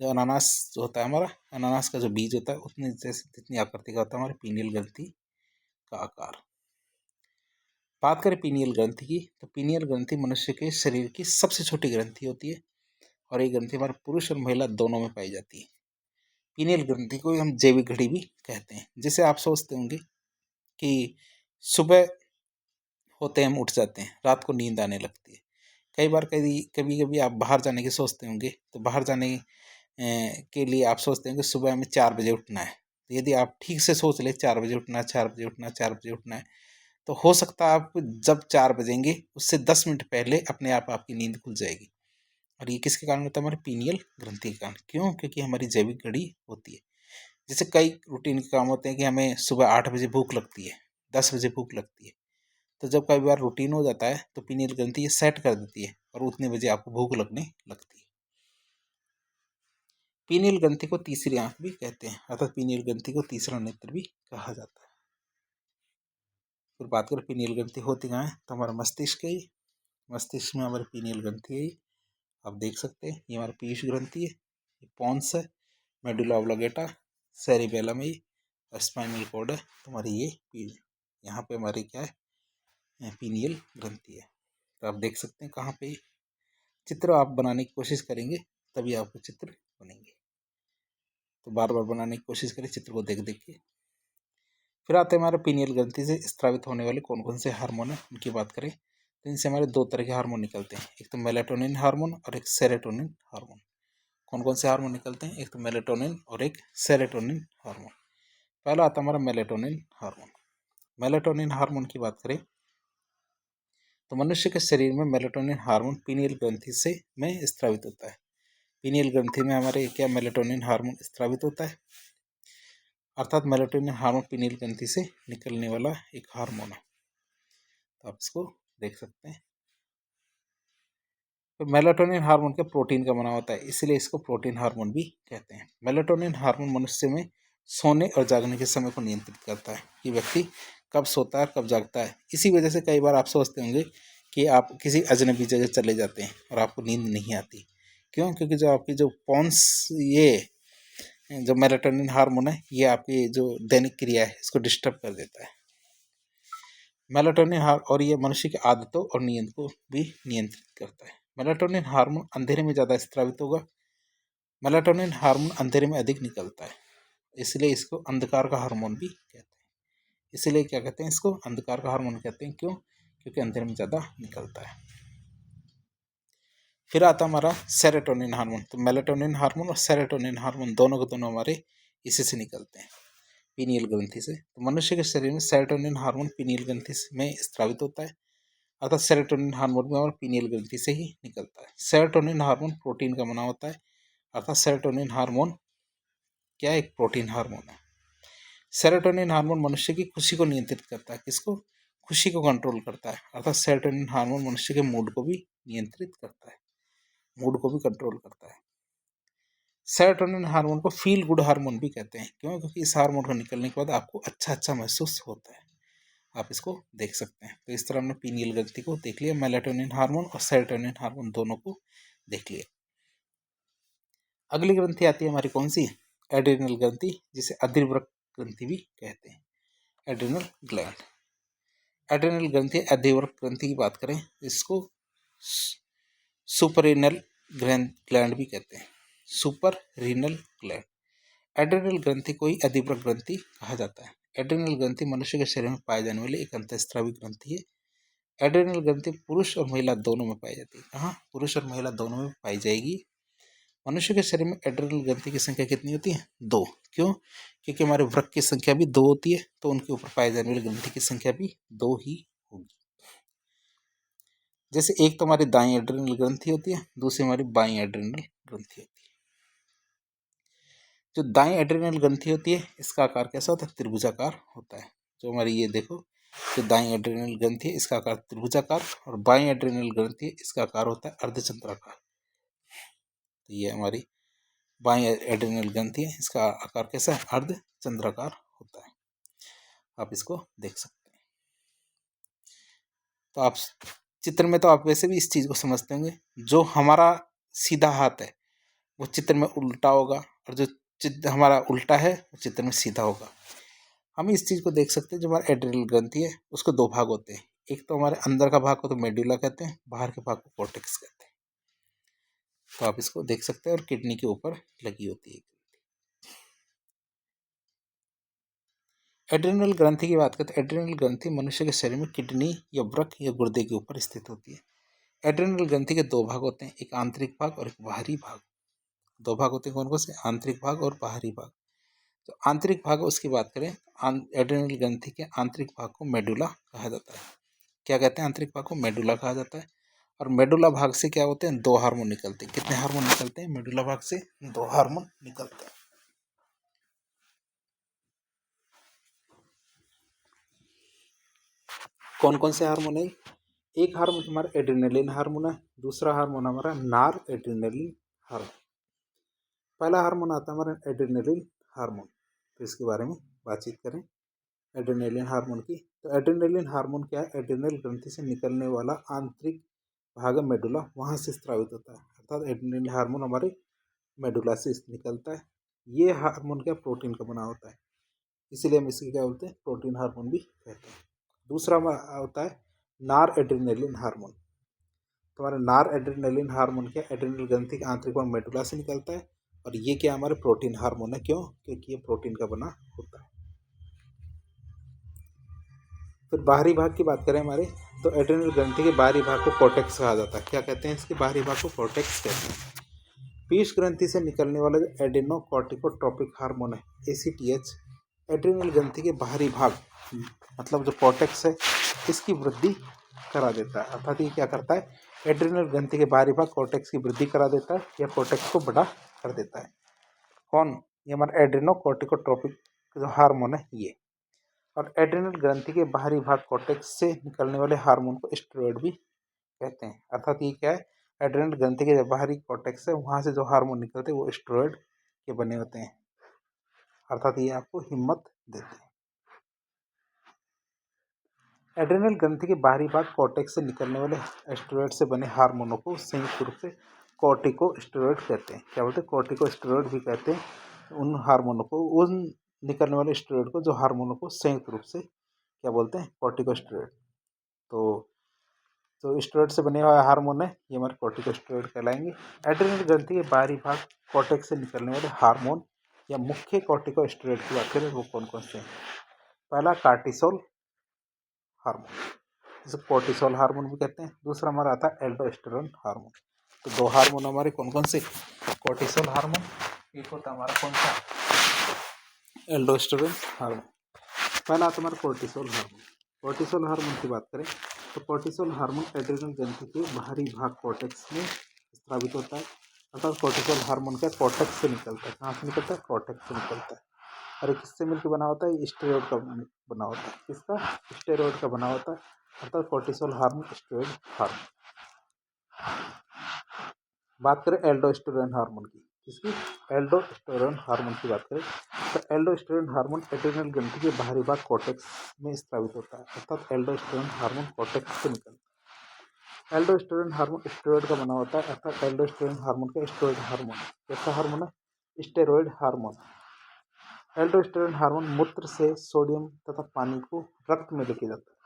जो अनानास जो होता है हमारा, अनानास का जो बीज होता है उतने जैसे जितनी आकृति का होता है हमारे पीनियल ग्रंथि का आकार। बात करें पीनियल ग्रंथि की तो पीनियल ग्रंथि मनुष्य के शरीर की सबसे छोटी ग्रंथि होती है और ये ग्रंथि हमारे पुरुष और महिला दोनों में पाई जाती है। पीनियल ग्रंथि को हम जैविक घड़ी भी कहते हैं। जैसे आप सोचते होंगे कि सुबह होते हम उठ जाते हैं, रात को नींद आने लगती है। कई बार कभी कभी आप बाहर जाने की सोचते होंगे तो बाहर जाने के लिए आप सोचते हैं कि सुबह हमें 4 बजे उठना है। तो यदि आप ठीक से सोच ले 4 बजे उठना है, 4 बजे उठना है, 4 बजे उठना है, तो हो सकता है आप जब 4 बजेंगे उससे 10 मिनट पहले अपने आप आपकी नींद खुल जाएगी। और ये किसके कारण होता है? हमारे पीनियल ग्रंथि के कारण। क्यों? क्योंकि हमारी जैविक घड़ी होती है। जैसे कई रूटीन के काम होते हैं कि हमें सुबह 8 बजे भूख लगती है, 10 बजे भूख लगती है। तो जब कई बार रूटीन हो जाता है तो पीनियल ग्रंथि ये सेट कर देती है और उतने बजे आपको भूख लगने लगती है। पीनियल ग्रंथि को तीसरी आंख भी कहते हैं, अर्थात पीनियल ग्रंथि को तीसरा नेत्र भी कहा जाता है। फिर बात करें पीनियल ग्रंथि होती कहाँ है तो हमारा मस्तिष्क है। मस्तिष्क में हमारी पीनियल ग्रंथि है। आप देख सकते हैं ये हमारा पीयूष ग्रंथि है, ये पॉन्स है, मेडुला ऑब्लोंगेटा, सेरिबेलम है और स्पाइनल कॉर्ड है। तो हमारी ये यहाँ पे हमारी क्या है? पीनियल ग्रंथि है। तो आप देख सकते हैं कहाँ पे चित्र आप बनाने की कोशिश करेंगे तभी आपको चित्र बनेंगे। तो बार बार बनाने की कोशिश करें चित्र को देख देख के। फिर आते हैं हमारे पीनियल ग्रंथि से स्त्रावित होने वाले कौन कौन से हार्मोन है उनकी बात करें तो इनसे हमारे दो तरह के हार्मोन निकलते हैं, एक तो मेलाटोनिन हार्मोन और एक सेरोटोनिन हार्मोन। कौन कौन से हार्मोन निकलते हैं? एक तो मेलाटोनिन और एक सेरोटोनिन हार्मोन। पहला आता है हमारा मेलाटोनिन हार्मोन। मेलाटोनिन हार्मोन की बात करें तो मनुष्य के शरीर में मेलाटोनिन हार्मोन पीनियल ग्रंथि से में स्त्रावित होता है। पीनियल ग्रंथि में हमारे क्या मेलाटोनिन हार्मोन स्त्रावित होता है, अर्थात मेलाटोनिन हार्मोन पीनियल ग्रंथि से निकलने वाला एक हार्मोन है। तो आप इसको देख सकते हैं। तो मेलाटोनिन हार्मोन के प्रोटीन का बना होता है, इसलिए इसको प्रोटीन हार्मोन भी कहते हैं। मेलाटोनिन हार्मोन मनुष्य में सोने और जागने के समय को नियंत्रित करता है कि व्यक्ति कब सोता है कब जागता है। इसी वजह से कई बार आप सोचते होंगे कि आप किसी अजनबी जगह चले जाते हैं और आपको नींद नहीं आती। क्यों? क्योंकि जो आपकी जो पॉन्स ये जो मेलाटोनिन हार्मोन है ये आपकी जो दैनिक क्रिया है इसको डिस्टर्ब कर देता है। मेलाटोनिन और ये मनुष्य की आदतों और नींद को भी नियंत्रित करता है। मेलाटोनिन हार्मोन अंधेरे में ज़्यादा स्रावित होगा। मेलाटोनिन हार्मोन अंधेरे में अधिक निकलता है, इसलिए इसको अंधकार का हार्मोन भी कहते हैं। इसलिए क्या कहते हैं? इसको अंधकार का हार्मोन कहते हैं। क्यों? क्योंकि अंधेरे में ज़्यादा निकलता है। फिर आता हमारा सेरोटोनिन हार्मोन। तो मेलाटोनिन हार्मोन और सेरोटोनिन हार्मोन दोनों के दोनों हमारे इसी से निकलते हैं, पीनियल ग्रंथि से। तो मनुष्य के शरीर में सेरोटोनिन हार्मोन पीनियल ग्रंथि में स्रावित होता है, अर्थात सेरोटोनिन हार्मोन में और पीनियल ग्रंथि से ही निकलता है। सेरोटोनिन हार्मोन प्रोटीन का बना होता है, अर्थात सेरोटोनिन हार्मोन क्या एक प्रोटीन हार्मोन है। सेरोटोनिन हार्मोन मनुष्य की खुशी को नियंत्रित करता है। किसको? खुशी को कंट्रोल करता है, अर्थात सेरोटोनिन हार्मोन मनुष्य के मूड को भी नियंत्रित करता है, मूड को भी कंट्रोल करता है। सेरोटोनिन हार्मोन को फील गुड हार्मोन भी कहते हैं। क्यों? क्योंकि इस हार्मोन को निकलने के बाद आपको अच्छा अच्छा महसूस होता है। आप इसको देख सकते हैं। तो इस तरह हमने पीनियल ग्रंथि को देख लिया, मेलाटोनिन हार्मोन और सेरोटोनिन हार्मोन दोनों को देख लिया। अगली ग्रंथि आती है हमारी कौन सी? एड्रिनल ग्रंथि, जिसे अधिवृक्क ग्रंथि भी कहते हैं, एड्रिनल ग्लैंड। एड्रिनल ग्रंथि अधिवृक्क ग्रंथि की बात करें इसको सुपररीनल ग्लैंड भी कहते हैं, सुपर रीनल ग्लैंड। एड्रिनल ग्रंथि को ही अधिवृक्क ग्रंथि कहा जाता है। एड्रिनल ग्रंथि मनुष्य के शरीर में पाए जाने वाली एक अंतःस्रावी ग्रंथि है। एड्रिनल ग्रंथि पुरुष और महिला दोनों में पाई जाती है। कहाँ? पुरुष और महिला दोनों में पाई जाएगी। मनुष्य के शरीर में एड्रिनल ग्रंथि की संख्या कितनी होती है? 2। क्यों? क्योंकि हमारे वृक्क की संख्या भी 2 होती है, तो उनके ऊपर पाए जाने वाली ग्रंथि की संख्या भी 2 ही होगी। जैसे एक तो हमारी दाई एड्रिनल ग्रंथि होती है, दूसरी हमारी बाई एड्रिनल ग्रंथि होती है। जो दाएं एड्रिनल ग्रंथि होती है इसका आकार कैसा होता है? त्रिभुजाकार होता है। जो हमारी ये देखो, जो दाएं एड्रिनल ग्रंथि है इसका आकार त्रिभुजाकार और बाएं एड्रिनल ग्रंथि है इसका आकार होता है अर्धचंद्राकार। तो ये हमारी बाएं एड्रिनल ग्रंथि है, इसका आकार कैसा है? अर्धचंद्राकार होता है। आप इसको देख सकते हैं। तो आप चित्र में तो आप वैसे भी इस चीज को समझते होंगे, जो हमारा सीधा हाथ है वो चित्र में उल्टा होगा और जो चित्र हमारा उल्टा है वो चित्र में सीधा होगा। हम इस चीज को देख सकते हैं, जो हमारा एड्रिनल ग्रंथि है उसको दो भाग होते हैं। एक तो हमारे अंदर का भाग को तो मेडुला कहते हैं, बाहर के भाग को कॉर्टेक्स कहते हैं। तो आप इसको देख सकते हैं और किडनी के ऊपर लगी होती है। एड्रिनल ग्रंथि की बात करते हैं। एड्रिनल ग्रंथि मनुष्य के शरीर में किडनी या वृक्क या गुर्दे के ऊपर स्थित होती है। एड्रिनल ग्रंथि के दो भाग होते हैं, एक आंतरिक भाग और एक बाहरी भाग। दो भाग होते हैं, कौन कौन से? आंतरिक भाग और बाहरी भाग। तो आंतरिक भाग उसकी बात करें, एड्रिनल ग्रंथि के आंतरिक भाग को मेडुला कहा जाता है। क्या कहते हैं? आंतरिक भाग को मेडुला कहा जाता है। और मेडुला भाग से क्या होते हैं? दो हार्मोन निकलते हैं। कितने हार्मोन निकलते हैं? मेडुला भाग से दो हार्मोन निकलते हैं। कौन कौन से हार्मोन है? एक हार्मोन हमारा एड्रिनलिन हार्मोन है, दूसरा हार्मोन हमारा नॉर एड्रिनलिन हार्मोन। पहला हार्मोन आता है हमारा एड्रिनलिन हार्मोन। तो इसके बारे में बातचीत करें एड्रिनलिन हार्मोन की। तो एड्रिनलिन हार्मोन क्या है? एड्रिनल ग्रंथि से निकलने वाला आंतरिक भाग मेडुला, वहाँ से स्रावित होता है। अर्थात एड्रिनलिन हार्मोन हमारे मेडुला से निकलता है। ये हार्मोन क्या? प्रोटीन का बना होता है, इसीलिए हम इसके क्या बोलते हैं? प्रोटीन हार्मोन भी कहते हैं। दूसरा होता है नॉर एड्रिनलिन हार्मोन। तो हमारा नॉर एड्रिनलिन हार्मोन क्या? एड्रिनल ग्रंथि के आंतरिक भाग मेडुला से निकलता है और ये क्या हमारे प्रोटीन हार्मोन है। क्यों? क्योंकि ये प्रोटीन का बना होता है। फिर बाहरी भाग की बात करें हमारे, तो एड्रिनल ग्रंथि के बाहरी भाग को कॉर्टेक्स कहा जाता है। क्या कहते हैं? इसके बाहरी भाग को कॉर्टेक्स कहते हैं। पीयूष ग्रंथि से निकलने वाला जो एडेनोकॉर्टिकोट्रोपिक हार्मोन है ACTH, एड्रिनल ग्रंथि के बाहरी भाग मतलब जो कॉर्टेक्स है इसकी वृद्धि करा देता है। अर्थात ये क्या करता है? एड्रिनल ग्रंथि के बाहरी भाग कॉर्टेक्स की वृद्धि करा देता है या कॉर्टेक्स को बड़ा कर देता है। कौन? ये हमारा एड्रिनोकॉर्टिकोट्रोपिक जो हार्मोन है ये। और एड्रिनल ग्रंथि के बाहरी भाग कॉर्टेक्स से निकलने वाले हार्मोन को स्टेरॉइड भी कहते हैं। अर्थात ये क्या है? एड्रिनल ग्रंथि के जो बाहरी कॉर्टेक्स है वहाँ से जो हार्मोन निकलते हैं वो स्टेरॉइड के बने होते हैं। अर्थात ये आपको हिम्मत देते हैं। एड्रिनल ग्रंथि के बाहरी भाग कॉर्टेक्स से निकलने वाले स्टेरॉइड से बने हार्मोनों को संयुक्त रूप से कॉर्टिकोस्टेरॉइड कहते हैं। क्या बोलते हैं? कॉर्टिकोस्टेरॉइड भी कहते हैं उन हार्मोनों को, उन निकलने वाले स्टेरॉइड को जो हार्मोनों को संयुक्त रूप से क्या बोलते हैं? कॉर्टिकोस्टेरॉइड। तो जो स्टेरॉइड से बने हुए हार्मोन है ये हमारे कॉर्टिकोस्टेरॉइड कहलाएंगे। एड्रिनल ग्रंथि के बाहरी भाग कॉर्टेक्स से निकलने वाले हार्मोन या मुख्य कॉर्टिकोस्टेरॉइड की बात करें वो कौन कौन से हैं? पहला कार्टिसोल हार्मोन, जिसे कोर्टिसोल हार्मोन भी कहते हैं। दूसरा हमारा आता है एल्डोस्टेरोन हार्मोन। तो दो हार्मोन हमारे कौन कौन से? कोर्टिसोल हार्मोन, एक होता है हमारा कौन सा? Aldosterone hormone. पहला आता है हमारा कोर्टिसोल हार्मोन। कोर्टिसोल हार्मोन की बात करें तो कोर्टिसोल हार्मोन एड्रिनल ग्रंथि के बाहरी भाग कॉर्टेक्स में स्रावित होता है। अर्थात कोर्टिसोल हार्मोन क्या? कॉर्टेक्स से निकलता है। कहाँ से निकलता है? कॉर्टेक्स से निकलता है। और किससे मिलकर बना होता है? स्टेरॉइड का बना होता है। किसका? स्टेरॉइड का बना होता है। अर्थात कोर्टिसोल हार्मोन स्टेरॉइड हार्मोन। बात करें एल्डोस्टेरोन हार्मोन की, किसकी? एल्डोस्टेरोन हार्मोन की बात करें तो एल्डोस्टेरोन हार्मोन एड्रिनल ग्रंथि के बाहरी भाग कॉर्टेक्स में स्रावित होता है। अर्थात एल्डोस्टेरोन हार्मोन कॉर्टेक्स से निकलता है। एल्डोस्टेरोन हार्मोन स्टेरॉइड का बना होता है। अर्थात एल्डोस्टेरोन हार्मोन का स्टेरॉइड हार्मोन। कैसा हार्मोन है? Steroid hormone. एल्डोस्टेरोन हार्मोन मूत्र से सोडियम तथा पानी को रक्त में लेके जाता है।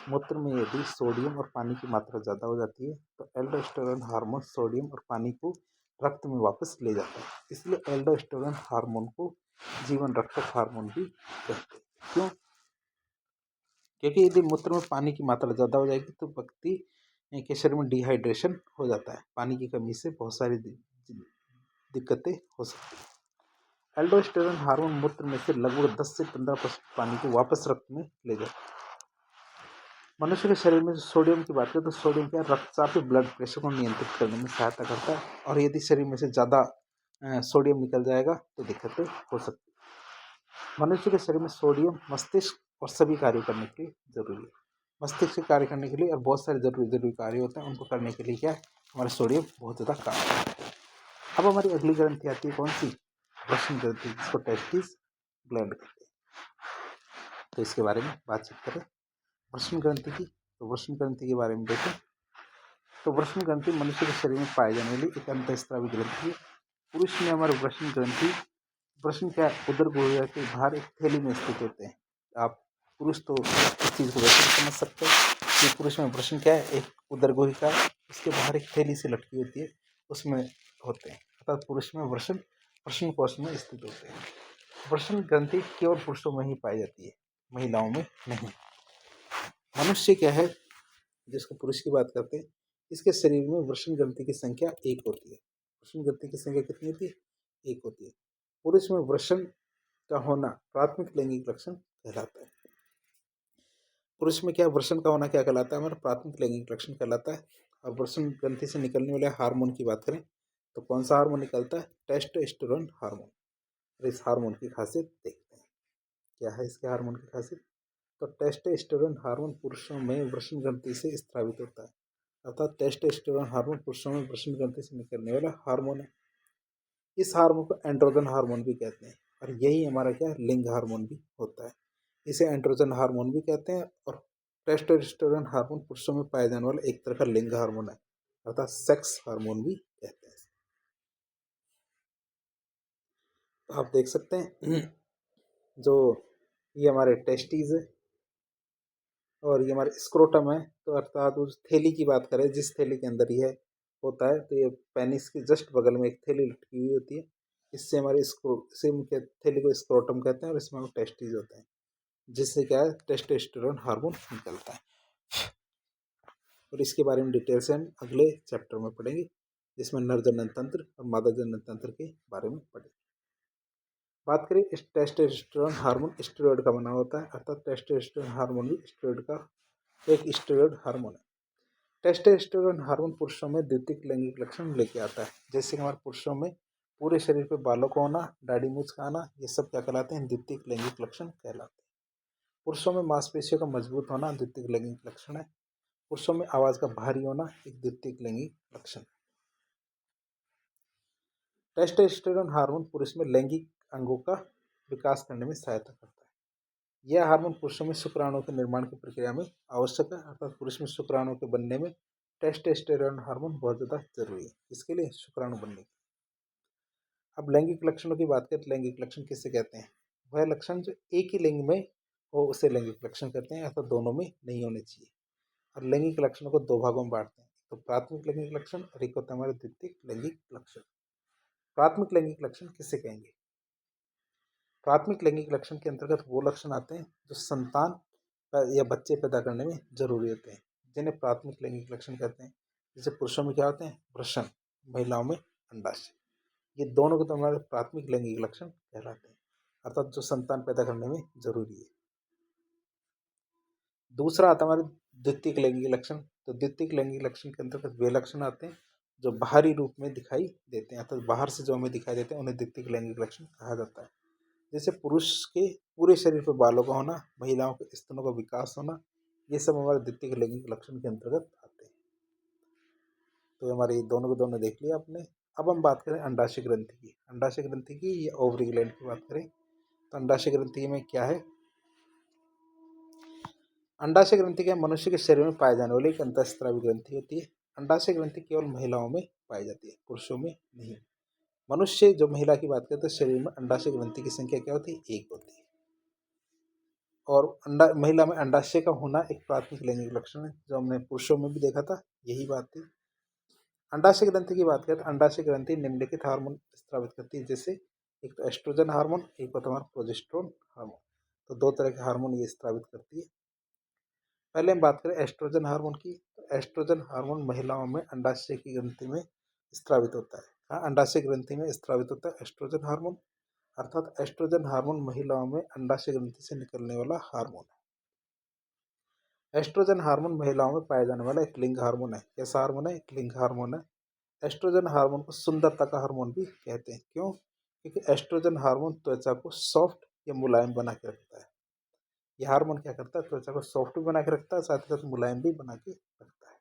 मूत्र में यदि सोडियम और पानी की मात्रा ज़्यादा हो जाती है तो एल्डोस्टेरोन हार्मोन सोडियम और पानी को रक्त में वापस ले जाता है। इसलिए एल्डोस्टेरोन हार्मोन को जीवन रक्षक हार्मोन भी कहते हैं। क्यों? क्योंकि यदि मूत्र में पानी की मात्रा ज़्यादा हो जाएगी तो व्यक्ति के शरीर में डिहाइड्रेशन हो जाता है। पानी की कमी से बहुत सारी दिक्कतें हो सकती हैं। एल्डोस्टेरोन हार्मोन मूत्र में से लगभग 10 से 15% पानी को वापस रक्त में ले जाता है। मनुष्य के शरीर में सोडियम की बात करें तो सोडियम क्या? रक्तचाप या ब्लड प्रेशर को नियंत्रित करने में सहायता करता है। और यदि शरीर में से ज़्यादा सोडियम निकल जाएगा तो दिक्कतें हो सकती है। मनुष्य के शरीर में सोडियम मस्तिष्क और सभी कार्य करने के लिए जरूरी है। मस्तिष्क के कार्य करने के लिए और बहुत सारे जरूरी कार्य होते हैं, उनको करने के लिए क्या है, हमारा सोडियम बहुत ज़्यादा काम आता है। अब हमारी अगली ग्रंथि आती है कौन सी, वृषण ग्रंथि, जिसको टेस्टिस ग्लैंड कहते हैं। तो इसके बारे में बातचीत करें वृषण ग्रंथि की। तो वृषण ग्रंथि के बारे में देखें तो वृषण ग्रंथि मनुष्य के शरीर में पाई जाने वाली एक अंतःस्रावी ग्रंथि है। पुरुष में हमारे वृषण ग्रंथि, वृषण क्या उदर गुहा के बाहर एक थैली में स्थित होते हैं। आप पुरुष तो इस चीज़ को वैसे समझ सकते हैं कि पुरुष में वृषण क्या है, एक उदर गुहा, उसके बाहर एक थैली से लटकी होती है, उसमें होते हैं। अर्थात पुरुष में वृषण वृषण कोश में स्थित होते हैं। वृषण ग्रंथि केवल पुरुषों में ही पाई जाती है, महिलाओं में नहीं। मनुष्य क्या है, जिसको पुरुष की बात करते हैं, इसके शरीर में वृषण ग्रंथि की संख्या 1 होती है। वृषण ग्रंथि की संख्या कितनी होती है, 1 होती है। पुरुष में वृषण का होना प्राथमिक लैंगिक लक्षण कहलाता है। पुरुष में क्या वृषण का होना क्या कहलाता है, हमारा प्राथमिक लैंगिक लक्षण कहलाता है। और वृषण ग्रंथि से निकलने वाले हार्मोन की बात करें तो कौन सा हार्मोन निकलता है, टेस्टोस्टेरोन हार्मोन। और इस हार्मोन की खासियत देखते हैं, क्या है इसके हार्मोन की खासियत। तो टेस्टोस्टेरोन हार्मोन पुरुषों में वृषण ग्रंथि से स्रावित होता है। अर्थात टेस्टोस्टेरोन हार्मोन पुरुषों में वृषण ग्रंथि से निकलने वाला हार्मोन है। इस हार्मोन को एंड्रोजन हार्मोन भी कहते हैं, और यही हमारा क्या लिंग हार्मोन भी होता है। इसे एंड्रोजन हार्मोन भी कहते हैं। और टेस्टोस्टेरोन हार्मोन पुरुषों में पाए जाने वाला एक तरह का लिंग हार्मोन है, अर्थात सेक्स हार्मोन भी कहते हैं। तो आप देख सकते हैं जो ये हमारे टेस्टीज है और ये हमारे स्क्रोटम है। तो अर्थात उस थैली की बात करें जिस थैली के अंदर यह होता है, तो ये पेनिस के जस्ट बगल में एक थैली लटकी हुई होती है। इससे हमारे थैली को स्क्रोटम कहते हैं और इसमें टेस्टीज होते हैं, जिससे क्या है टेस्टोस्टेरोन हार्मोन निकलता है। और इसके बारे में डिटेल से हम अगले चैप्टर में पढ़ेंगे, जिसमें नर जनन तंत्र और मादा जनन तंत्र के बारे में पढ़ेंगे। बात करें इस टेस्टोस्टेरोन हार्मोन स्टेरॉयड का बना होता है, अर्थात टेस्टोस्टेरोन हार्मोन भी स्टेरॉयड का एक स्टेरॉयड हार्मोन है। टेस्टोस्टेरोन हार्मोन पुरुषों में द्वितीयक लैंगिक लक्षण लेके आता है। जैसे हमारे पुरुषों में पूरे शरीर पे बालों का होना, दाढ़ी मूंछ का आना, ये सब क्या कहलाते हैं, द्वितीयक लैंगिक लक्षण कहलाते हैं। पुरुषों में मांसपेशियों का मजबूत होना द्वितीयक लैंगिक लक्षण है। पुरुषों में आवाज का भारी होना एक द्वितीयक लैंगिक लक्षण है। टेस्टोस्टेरोन हार्मोन पुरुष में लैंगिक अंगों का विकास करने में सहायता करता है। यह हार्मोन पुरुषों में शुक्राणुओं के निर्माण की प्रक्रिया में आवश्यक है, अर्थात पुरुष में शुक्राणुओं के बनने में टेस्टोस्टेरोन हार्मोन बहुत ज़्यादा जरूरी है। इसके लिए शुक्राणु बनने की। अब लैंगिक लक्षणों की बात करें तो लैंगिक लक्षण किसे कहते हैं, वह लक्षण जो एक ही लिंग में हो उसे लैंगिक लक्षण कहते हैं, अर्थात दोनों में नहीं होने चाहिए। और लैंगिक लक्षणों को दो भागों में बांटते हैं, तो प्राथमिक लैंगिक लक्षण और एक होता है हमारे द्वितीयक लैंगिक लक्षण। प्राथमिक लैंगिक लक्षण किसे कहेंगे, प्राथमिक लैंगिक लक्षण के अंतर्गत वो लक्षण आते हैं जो संतान या बच्चे पैदा करने में जरूरी होते हैं, जिन्हें प्राथमिक लैंगिक लक्षण कहते हैं। जैसे पुरुषों में क्या होते हैं, वृषण, महिलाओं में अंडाशय। ये दोनों के तो हमारे प्राथमिक लैंगिक लक्षण कहलाते हैं, अर्थात जो संतान पैदा करने में जरूरी है। दूसरा आता है हमारे द्वितीयक लैंगिक लक्षण। तो द्वितीयक लैंगिक लक्षण के अंतर्गत वे लक्षण आते हैं जो बाहरी रूप में दिखाई देते हैं, अर्थात बाहर से जो हमें दिखाई देते हैं उन्हें द्वितीयक लैंगिक लक्षण कहा जाता है। जैसे पुरुष के पूरे शरीर पर बालों का होना, महिलाओं के स्तनों का विकास होना, ये सब हमारे द्वितीयक लैंगिक लक्षण के अंतर्गत आते हैं। तो हमारे दोनों के दोनों देख लिया आपने। अब हम बात करें अंडाशय ग्रंथि की। अंडाशय ग्रंथि की या ओवरी ग्लैंड की बात करें तो अंडाशय ग्रंथि में क्या है, अंडाशय ग्रंथि क्या मनुष्य के शरीर में पाए जाने वाली एक अंतःस्रावी ग्रंथि होती है। अंडाशय ग्रंथि केवल महिलाओं में पाई जाती है, पुरुषों में नहीं। मनुष्य जो महिला की बात करते हैं शरीर में अंडाशय ग्रंथि की संख्या क्या होती है, 1 होती है। और महिला में अंडाशय का होना एक प्राथमिक लैंगिक लक्षण है, जो हमने पुरुषों में भी देखा था, यही बात थी। अंडाशय ग्रंथि की बात करें तो अंडाशय ग्रंथि निम्नलिखित हार्मोन स्रावित करती है, जैसे एक तो एस्ट्रोजन हार्मोन, एक होता है हमारा प्रोजेस्टेरोन हार्मोन। तो दो तरह के हार्मोन ये स्रावित करती है। पहले हम बात करें एस्ट्रोजन हार्मोन की। तो एस्ट्रोजन हार्मोन महिलाओं में अंडाशय की ग्रंथि में स्रावित होता है। हाँ, अंडाशय ग्रंथि में स्रावित होता है एस्ट्रोजन हार्मोन, अर्थात एस्ट्रोजन हार्मोन महिलाओं में अंडाशय ग्रंथि से निकलने वाला हार्मोन है। एस्ट्रोजन हार्मोन महिलाओं में पाए जाने वाला एक लिंग हार्मोन है। कैसा हार्मोन है, एक लिंग हार्मोन है। एस्ट्रोजन हार्मोन को सुंदरता का हार्मोन भी कहते हैं। क्यों? क्योंकि एस्ट्रोजन हार्मोन त्वचा को सॉफ्ट या मुलायम बना के रखता है। ये हार्मोन क्या करता है? त्वचा को सॉफ्ट भी बना के रखता है, साथ ही साथ मुलायम भी बना के रखता है।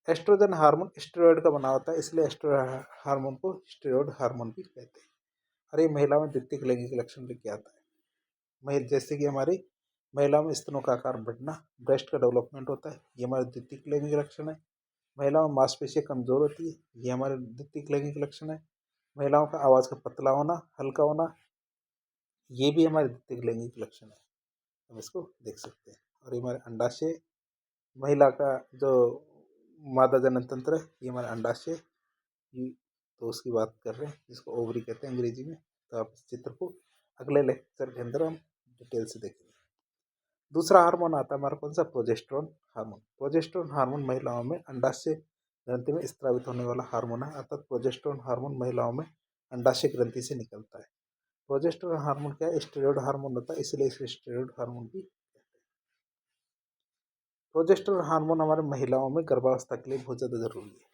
एस्ट्रोजन हार्मोन स्टेरॉयड का बना होता है, इसलिए एस्ट्रोजन हार्मोन को स्टेरॉयड हार्मोन भी कहते हैं। और ये महिला में द्वितीयक लैंगिक लक्षण लेके आता है। जैसे कि हमारी महिलाओं में स्तनों का आकार बढ़ना, ब्रेस्ट का डेवलपमेंट होता है, ये हमारे द्वितीयक लैंगिक लक्षण है। महिलाओं में मांसपेशियां कमजोर होती है, ये हमारे द्वितीयक लैंगिक लक्षण है। महिलाओं का आवाज का पतला होना, हल्का होना, ये भी हमारे द्वितीयक लैंगिक लक्षण है। हम इसको देख सकते हैं। और ये हमारे अंडाशय, महिला का जो मादा जनन तंत्र है, ये हमारा अंडाशय, ये तो उसकी बात कर रहे हैं, जिसको ओवरी कहते हैं अंग्रेजी में। तो आप इस चित्र को अगले लेक्चर के अंदर हम डिटेल से देखेंगे। दूसरा हार्मोन आता है हमारा कौन सा? Progesterone hormone. प्रोजेस्टेरोन हार्मोन महिलाओं में अंडाशय ग्रंथि में स्त्रावित होने वाला हार्मोन है, अर्थात प्रोजेस्टेरोन हार्मोन महिलाओं में अंडाशय ग्रंथि से निकलता है। प्रोजेस्टेरोन हार्मोन क्या है? स्टेरॉयड हार्मोन होता है, इसलिए इसे स्टेरॉयड हार्मोन भी कहते हैं। प्रोजेस्टेरोन हार्मोन हमारे महिलाओं में गर्भावस्था के लिए बहुत ज़्यादा जरूरी है।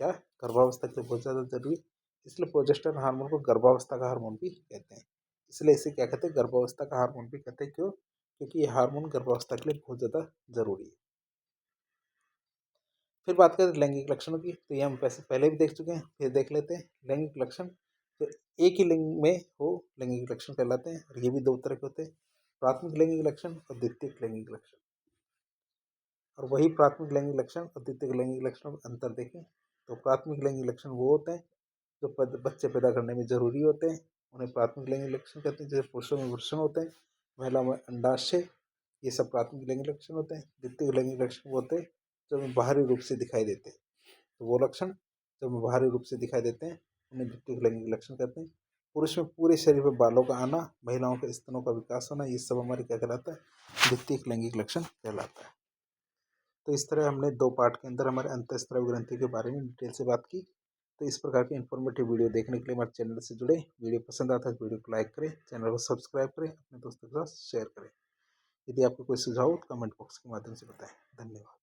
क्या? गर्भावस्था के लिए बहुत ज़्यादा जरूरी, इसलिए प्रोजेस्टेरोन हार्मोन को गर्भावस्था का हार्मोन भी कहते हैं। इसलिए इसे क्या कहते हैं? गर्भावस्था का हार्मोन भी कहते हैं। क्यों? क्योंकि ये हार्मोन गर्भावस्था के लिए बहुत ज़्यादा जरूरी है। फिर बात करें लैंगिक लक्षणों की, तो ये हम पहले भी देख चुके हैं, फिर देख लेते हैं। लैंगिक लक्षण तो एक ही लिंग में हो लैंगिक लक्षण कहलाते हैं, और ये भी दो तरह के होते हैं, प्राथमिक लैंगिक लक्षण और द्वितीयक लैंगिक लक्षण। और वही प्राथमिक लैंगिक लक्षण और द्वितीयक लैंगिक लक्षणों में अंतर देखें, तो प्राथमिक लैंगिक लक्षण वो होते हैं जो बच्चे पैदा करने में जरूरी होते हैं, उन्हें प्राथमिक लैंगिक लक्षण कहते हैं। जैसे पुरुषों में वृषण होते हैं, महिलाओं में अंडाशय, ये सब प्राथमिक लैंगिक लक्षण होते हैं। द्वितीय लैंगिक लक्षण वो होते हैं जो हमें बाहरी रूप से दिखाई देते हैं, तो वो लक्षण जो हमें बाहरी रूप से दिखाई देते हैं उन्हें द्वितीय लैंगिक लक्षण कहते हैं। पुरुष में पूरे शरीर पर बालों का आना, महिलाओं के स्तनों का विकास होना, ये सब हमारे क्या कहलाता है? द्वितीय लैंगिक लक्षण कहलाता है। तो इस तरह हमने दो पार्ट के अंदर हमारे अंतःस्रावी ग्रंथि के बारे में डिटेल से बात की। तो इस प्रकार की इन्फॉर्मेटिव वीडियो देखने के लिए हमारे चैनल से जुड़े। वीडियो पसंद आता है तो वीडियो को लाइक करें, चैनल को सब्सक्राइब करें, अपने दोस्तों के साथ शेयर करें। यदि आपको कोई सुझाव हो तो कमेंट बॉक्स के माध्यम से बताएं। धन्यवाद।